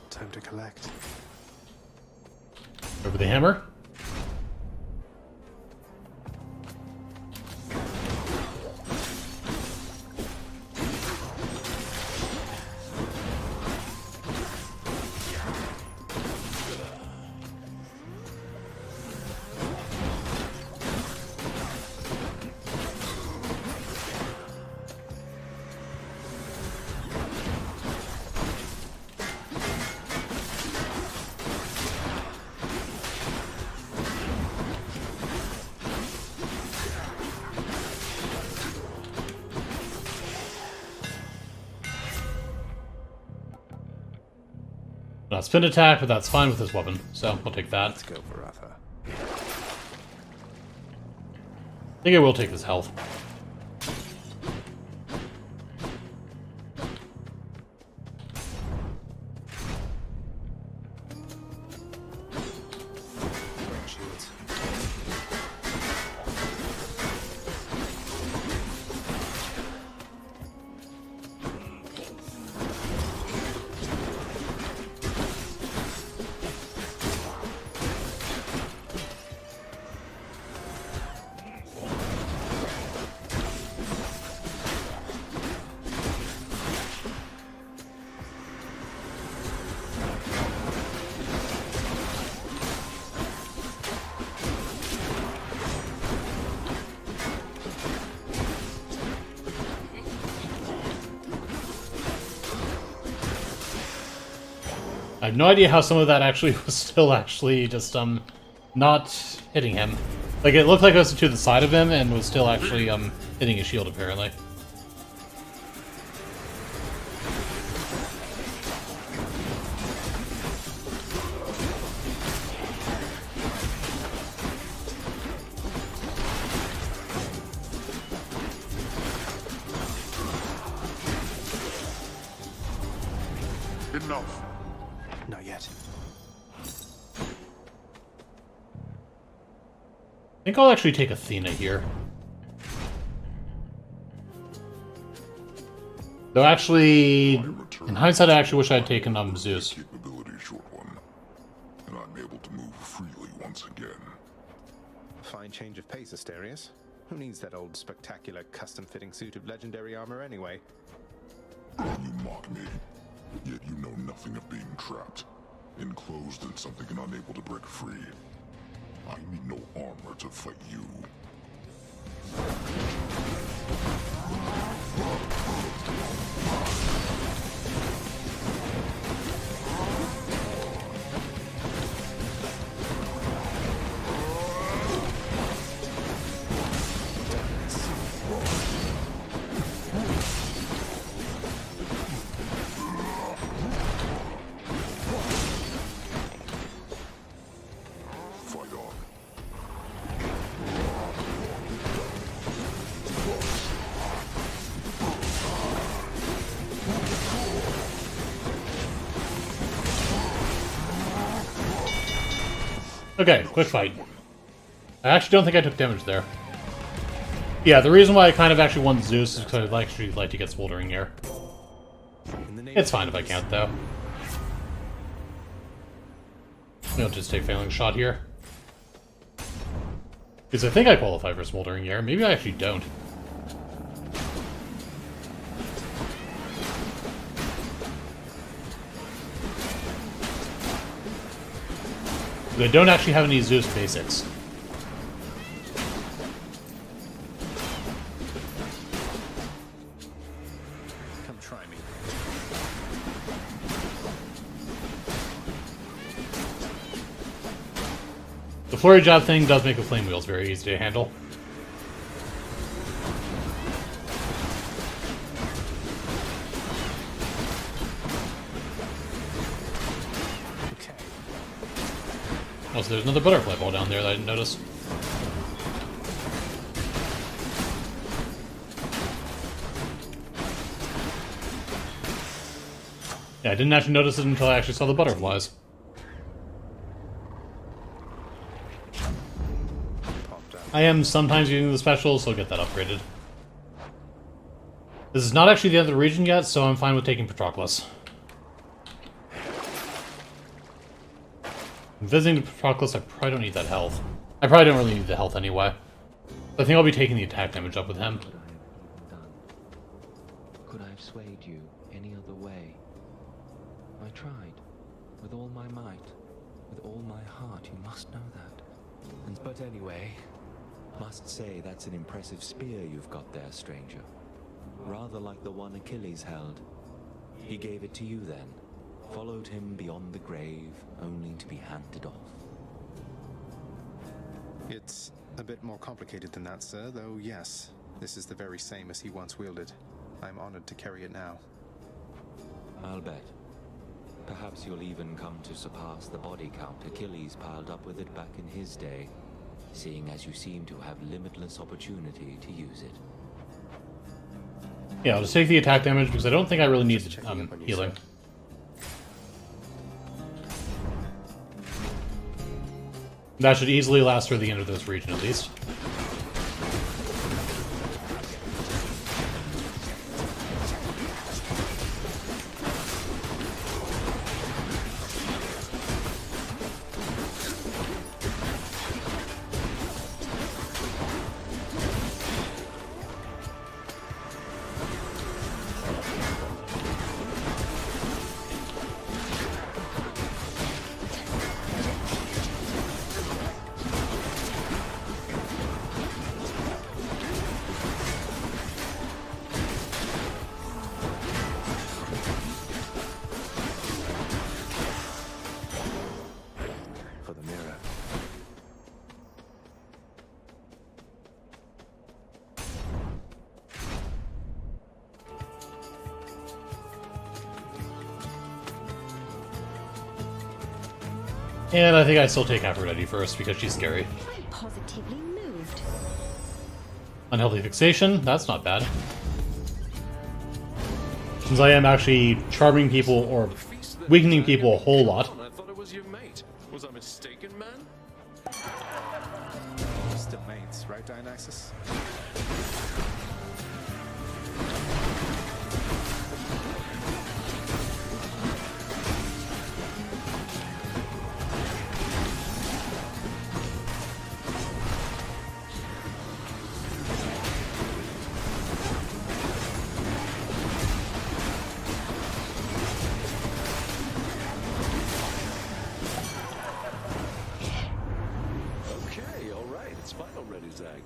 Time to collect. Over the hammer. Not spin attack, but that's fine with this weapon, so we'll take that. Let's go for Arthur. I think I will take this health. Shields. I have no idea how some of that actually was still actually just, not hitting him. Like, it looked like it was to the side of him and was still actually, hitting his shield, apparently. Enough. Not yet. I think I'll actually take Athena here. Though actually, in hindsight, I actually wish I had taken Zeus. Capability, short one. And I'm able to move freely once again. Fine change of pace, Asterius. Who needs that old spectacular custom-fitting suit of legendary armor anyway? You mock me, yet you know nothing of being trapped, enclosed in something and unable to break free. I need no armor to fight you. Fight on. Okay, quick fight. I actually don't think I took damage there. Yeah, the reason why I kind of actually want Zeus is because I'd actually like to get Smoldering here. It's fine if I can't, though. I'll just take Failing Shot here. Because I think I qualify for Smoldering Air. Maybe I actually don't. But I don't actually have any Zeus basics. The flurry jab thing does make the flame wheels very easy to handle. Also, there's another butterfly ball down there that I didn't notice. Yeah, I didn't actually notice it until I actually saw the butterflies. I am sometimes using the special, so I'll get that upgraded. This is not actually the end of the region yet, so I'm fine with taking Patroclus. Visiting Patroclus, I probably don't need that health. I probably don't really need the health anyway. I think I'll be taking the attack damage up with him. Could I have swayed you any other way? I tried, with all my might, with all my heart, you must know that. But anyway, must say that's an impressive spear you've got there, stranger. Rather like the one Achilles held. He gave it to you then, followed him beyond the grave, only to be handed off. It's a bit more complicated than that, sir, though yes, this is the very same as he once wielded. I'm honored to carry it now. I'll bet. Perhaps you'll even come to surpass the body count Achilles piled up with it back in his day, seeing as you seem to have limitless opportunity to use it. Yeah, I'll just take the attack damage because I don't think I really need healing. That should easily last through the end of this region at least. And I think I'd still take Aphrodite first, because she's scary. I'm positively moved. Unhealthy fixation, that's not bad. Since I am actually charming people, or weakening people a whole lot. I thought it was your mate. Was I mistaken, man? Still mates, right, Dionysus?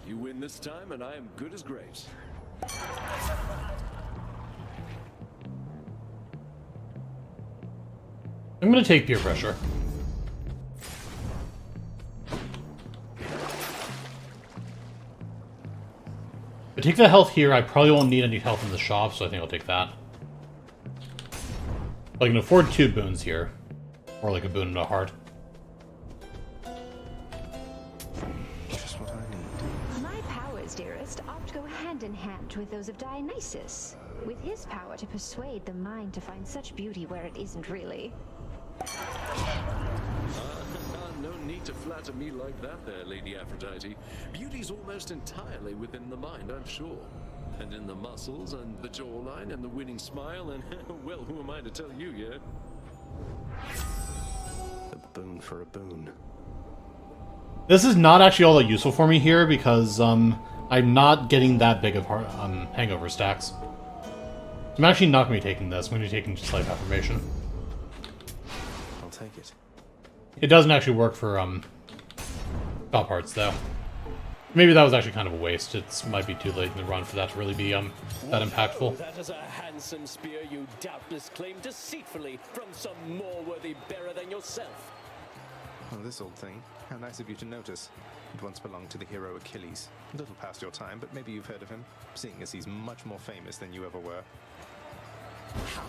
You win this time, and I am good as grapes. I'm gonna take peer pressure. I take the health here, I probably won't need any health in the shop, so I think I'll take that. I can afford 2 boons here. Or like a boon and a heart. Dearest, oft go hand in hand with those of Dionysus, with his power to persuade the mind to find such beauty where it isn't really. No need to flatter me like that there, Lady Aphrodite. Beauty's almost entirely within the mind, I'm sure. And in the muscles, and the jawline, and the winning smile, and, well, who am I to tell you, yeah? A boon for a boon. This is not actually all that useful for me here, because, I'm not getting that big of hangover stacks. I'm actually not going to be taking this. I'm going to be taking just Life Affirmation. I'll take it. It doesn't actually work for top parts, though. Maybe that was actually kind of a waste. It might be too late in the run for that to really be that impactful. That is a handsome spear you doubtless claimed deceitfully from some more worthy bearer than yourself. Oh, this old thing. How nice of you to notice. It once belonged to the hero Achilles. A little past your time, but maybe you've heard of him, seeing as he's much more famous than you ever were. How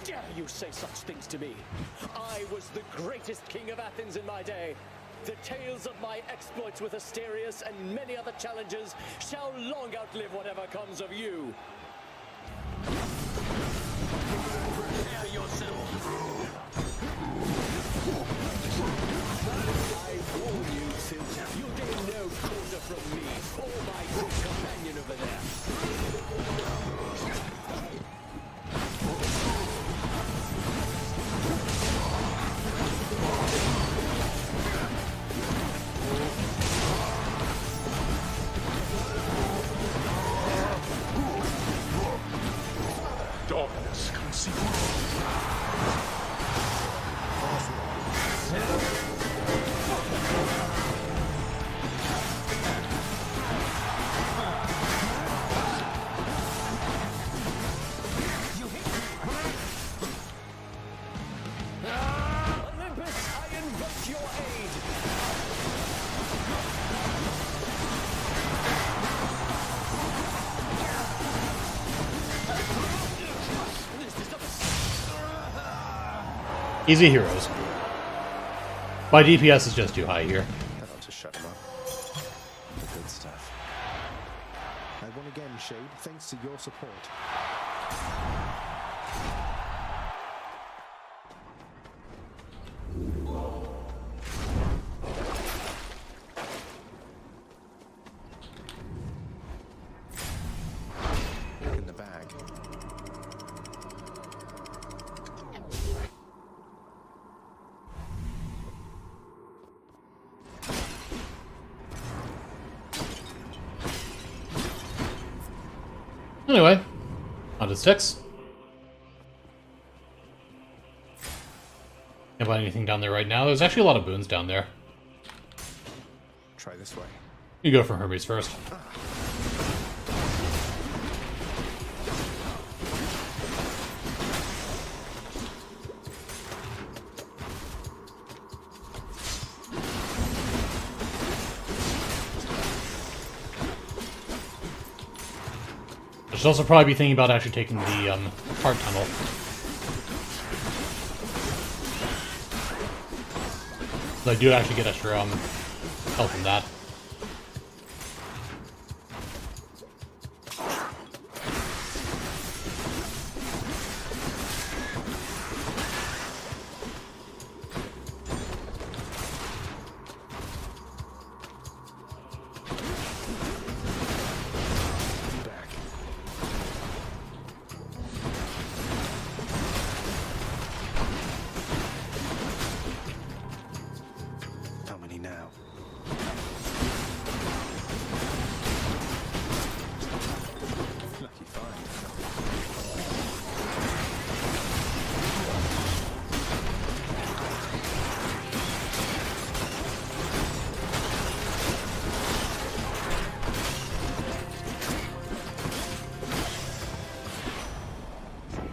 dare you say such things to me? I was the greatest king of Athens in my day. The tales of my exploits with Asterius and many other challenges shall long outlive whatever comes of you. Prepare yourself. I warn you, Sylph, you'll gain no quarter from me or my good companion over there. Darkness, conceal. Olympus, I invoke your aid. Easy heroes. My DPS is just too high here. That ought to shut him up. The good stuff. I won again, Shade, thanks to your support. In the bag. Anyway, on to sticks. Can't find anything down there right now. There's actually a lot of boons down there. Try this way. You go for Hermes first. I should also probably be thinking about actually taking the heart tunnel. So I do actually get extra health from that. How many now? Lucky find.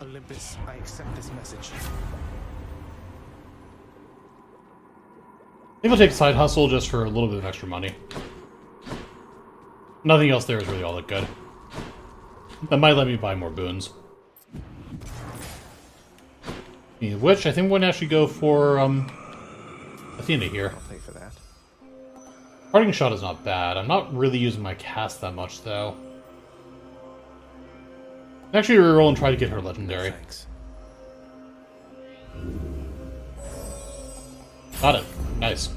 Olympus, I accept this message. Maybe I'll take side hustle just for a little bit of extra money. Nothing else there is really all that good. That might let me buy more boons. Speaking of which, I think we're going to actually go for Athena here. I'll pay for that. Parting shot is not bad. I'm not really using my cast that much though. Actually reroll and try to get her legendary. Thanks. Got it. Nice.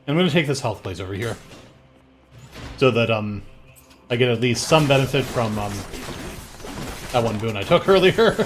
I'm going to take this health blaze over here. So that, I get at least some benefit from, that one boon I took earlier.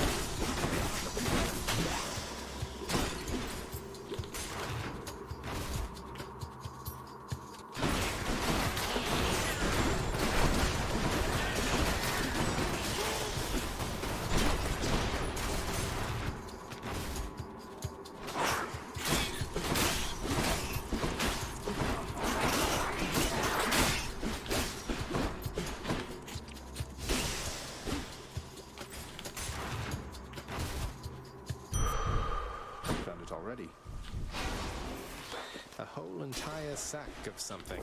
entire sack of something.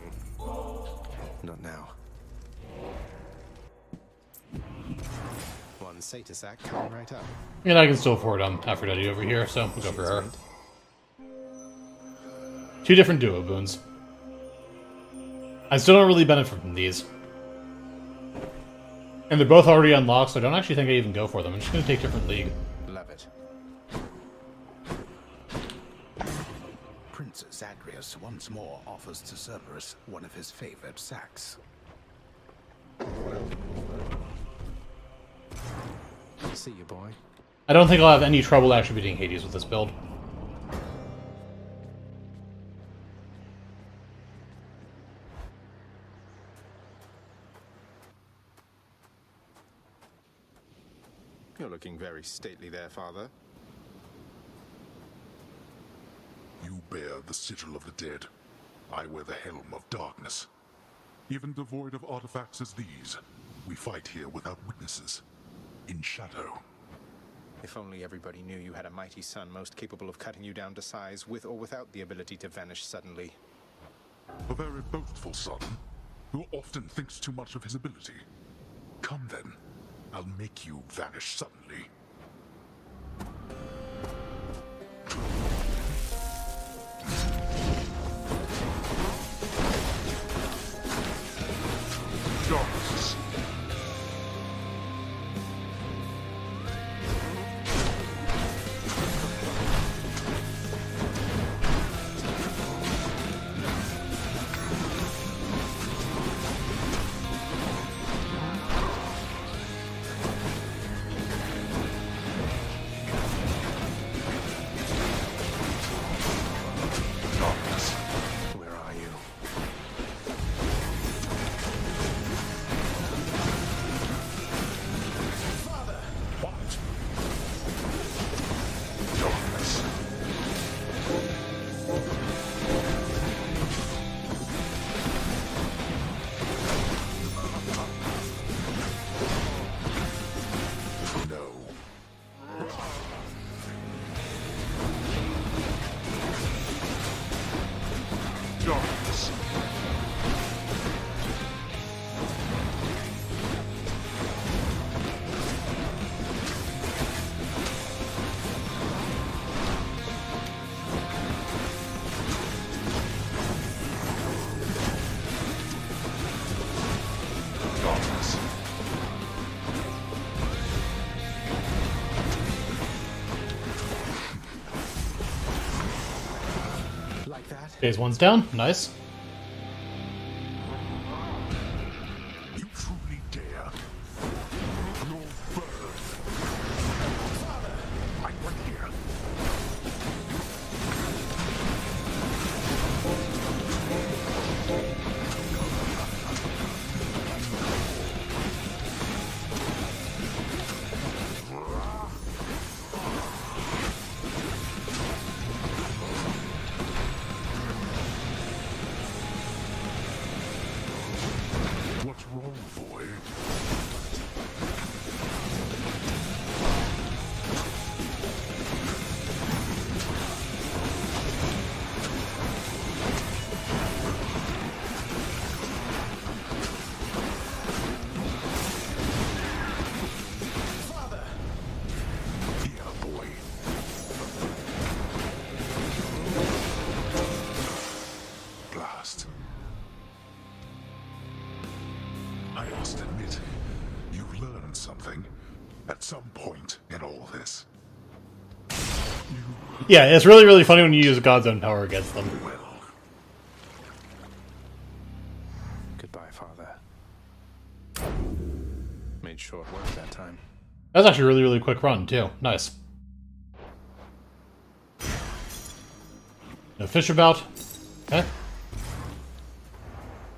Not now. One Satyr sack coming right up. And I can still afford Aphrodite over here, so we'll go for her. 2 different duo boons. I still don't really benefit from these. And they're both already unlocked, so I don't actually think I even go for them. I'm just going to take different league. Love it. Prince Zagreus once more offers to Cerberus one of his favored sacks. See you, boy. I don't think I'll have any trouble actually beating Hades with this build. You're looking very stately there, father. You bear the sigil of the dead. I wear the helm of darkness. Even devoid of artifacts as these, we fight here without witnesses, in shadow. If only everybody knew you had a mighty son most capable of cutting you down to size, with or without the ability to vanish suddenly. A very boastful son, who often thinks too much of his ability. Come then, I'll make you vanish suddenly. Darkness. Phase 1's down. Nice. You truly dare? You'll burn. I'm right here. What's wrong, boy? Yeah, boy. Blast. I must admit, you've learned something at some point in all this. Yeah, it's really, really funny when you use God's own power against them. Goodbye, father. Made short work that time. That was actually a really, really quick run, too. Nice. No Fisher bout. Okay.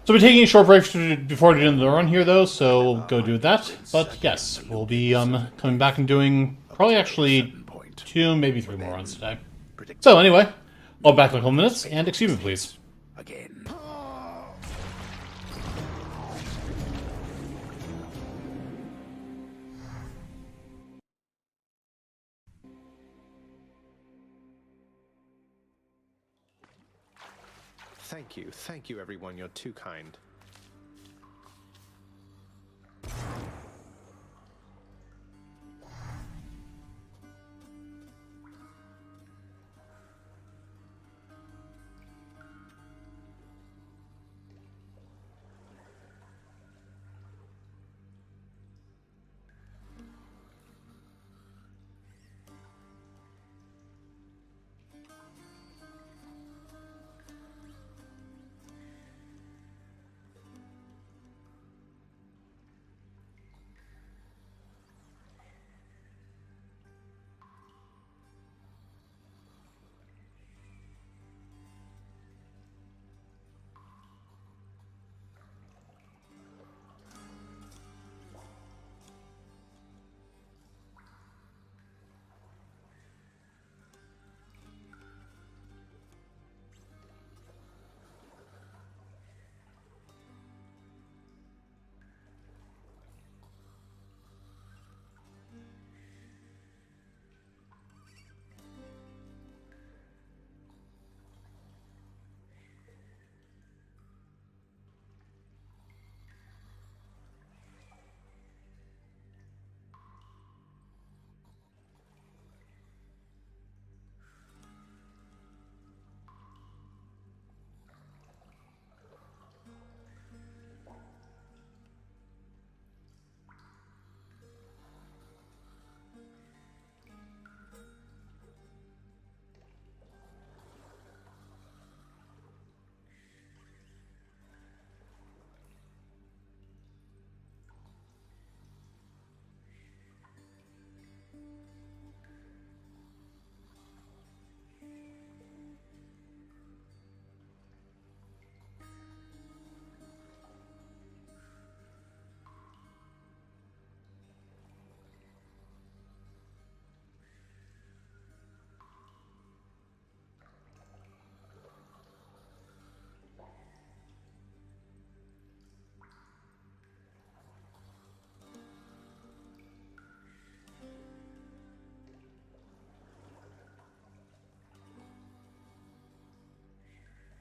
So we're taking a short break before doing the run here, though, so we'll go do that. But yes, we'll be coming back and doing probably actually 2, maybe 3 more runs today. So anyway, I'll be back in a couple minutes, and excuse me, please. Again. Thank you everyone, you're too kind.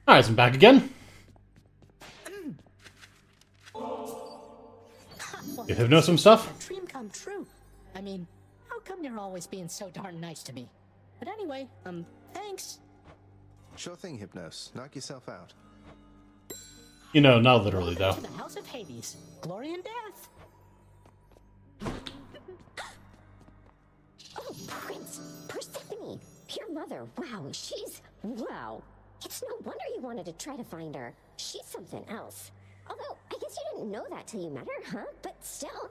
Alright, so I'm back again. You have know some stuff? A dream come true. I mean, how come you're always being so darn nice to me? But anyway, thanks. Sure thing, Hypnos. Knock yourself out. You know, not literally, though. To the House of Hades. Glory and death. Oh, Prince! Persephone! Your mother, wow, she's... wow. It's no wonder you wanted to try to find her. She's something else. Although, I guess you didn't know that till you met her, huh? But still...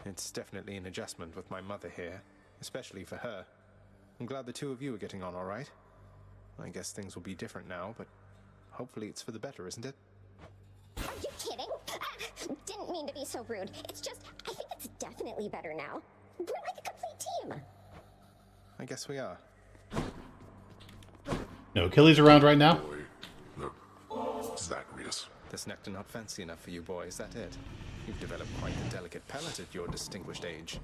It's definitely an adjustment with my mother here, especially for her. I'm glad the two of you are getting on all right. I guess things will be different now, but hopefully it's for the better, isn't it? Are you kidding? Didn't mean to be so rude. It's just, I think it's definitely better now. We're like a complete team. I guess we are. No Achilles around right now? Look, Zagreus. This nectar not fancy enough for you, boy, is that it? You've developed quite the delicate palate at your distinguished age.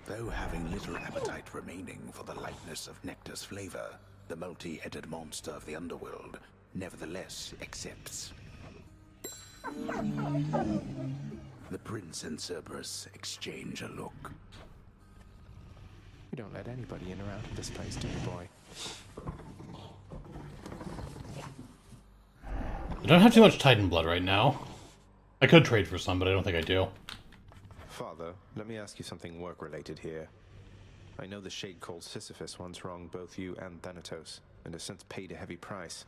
Though having little appetite remaining for the lightness of nectar's flavor, the multi-headed monster of the underworld nevertheless accepts. The prince and Cerberus exchange a look. You don't let anybody in or out of this place, do you, boy? I don't have too much Titan blood right now. I could trade for some, but I don't think I do. Father, let me ask you something work-related here. I know the shade called Sisyphus once wronged both you and Thanatos, and has since paid a heavy price.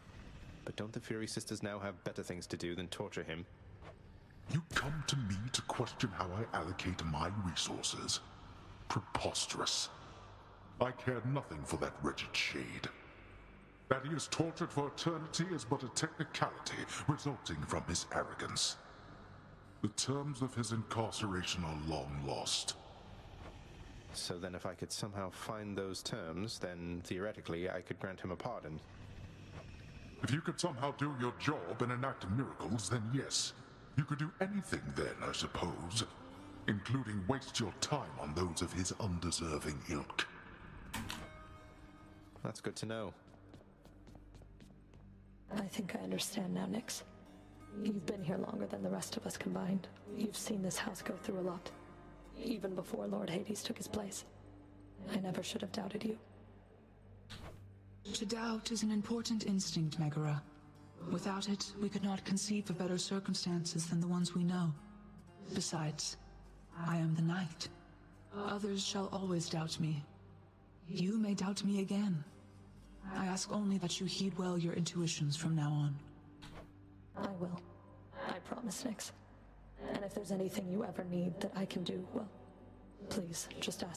But don't the Fury Sisters now have better things to do than torture him? You come to me to question how I allocate my resources. Preposterous. I care nothing for that wretched shade. That he is tortured for eternity is but a technicality resulting from his arrogance. The terms of his incarceration are long lost. So then if I could somehow find those terms, then theoretically I could grant him a pardon. If you could somehow do your job and enact miracles, then yes. You could do anything then, I suppose. Including waste your time on those of his undeserving ilk. That's good to know. I think I understand now, Nyx. You've been here longer than the rest of us combined. You've seen this house go through a lot. Even before Lord Hades took his place. I never should have doubted you. To doubt is an important instinct, Megara. Without it, we could not conceive of better circumstances than the ones we know. Besides, I am the knight. Others shall always doubt me. You may doubt me again. I ask only that you heed well your intuitions from now on. I will. I promise, Nyx. And if there's anything you ever need that I can do, well, please, just ask.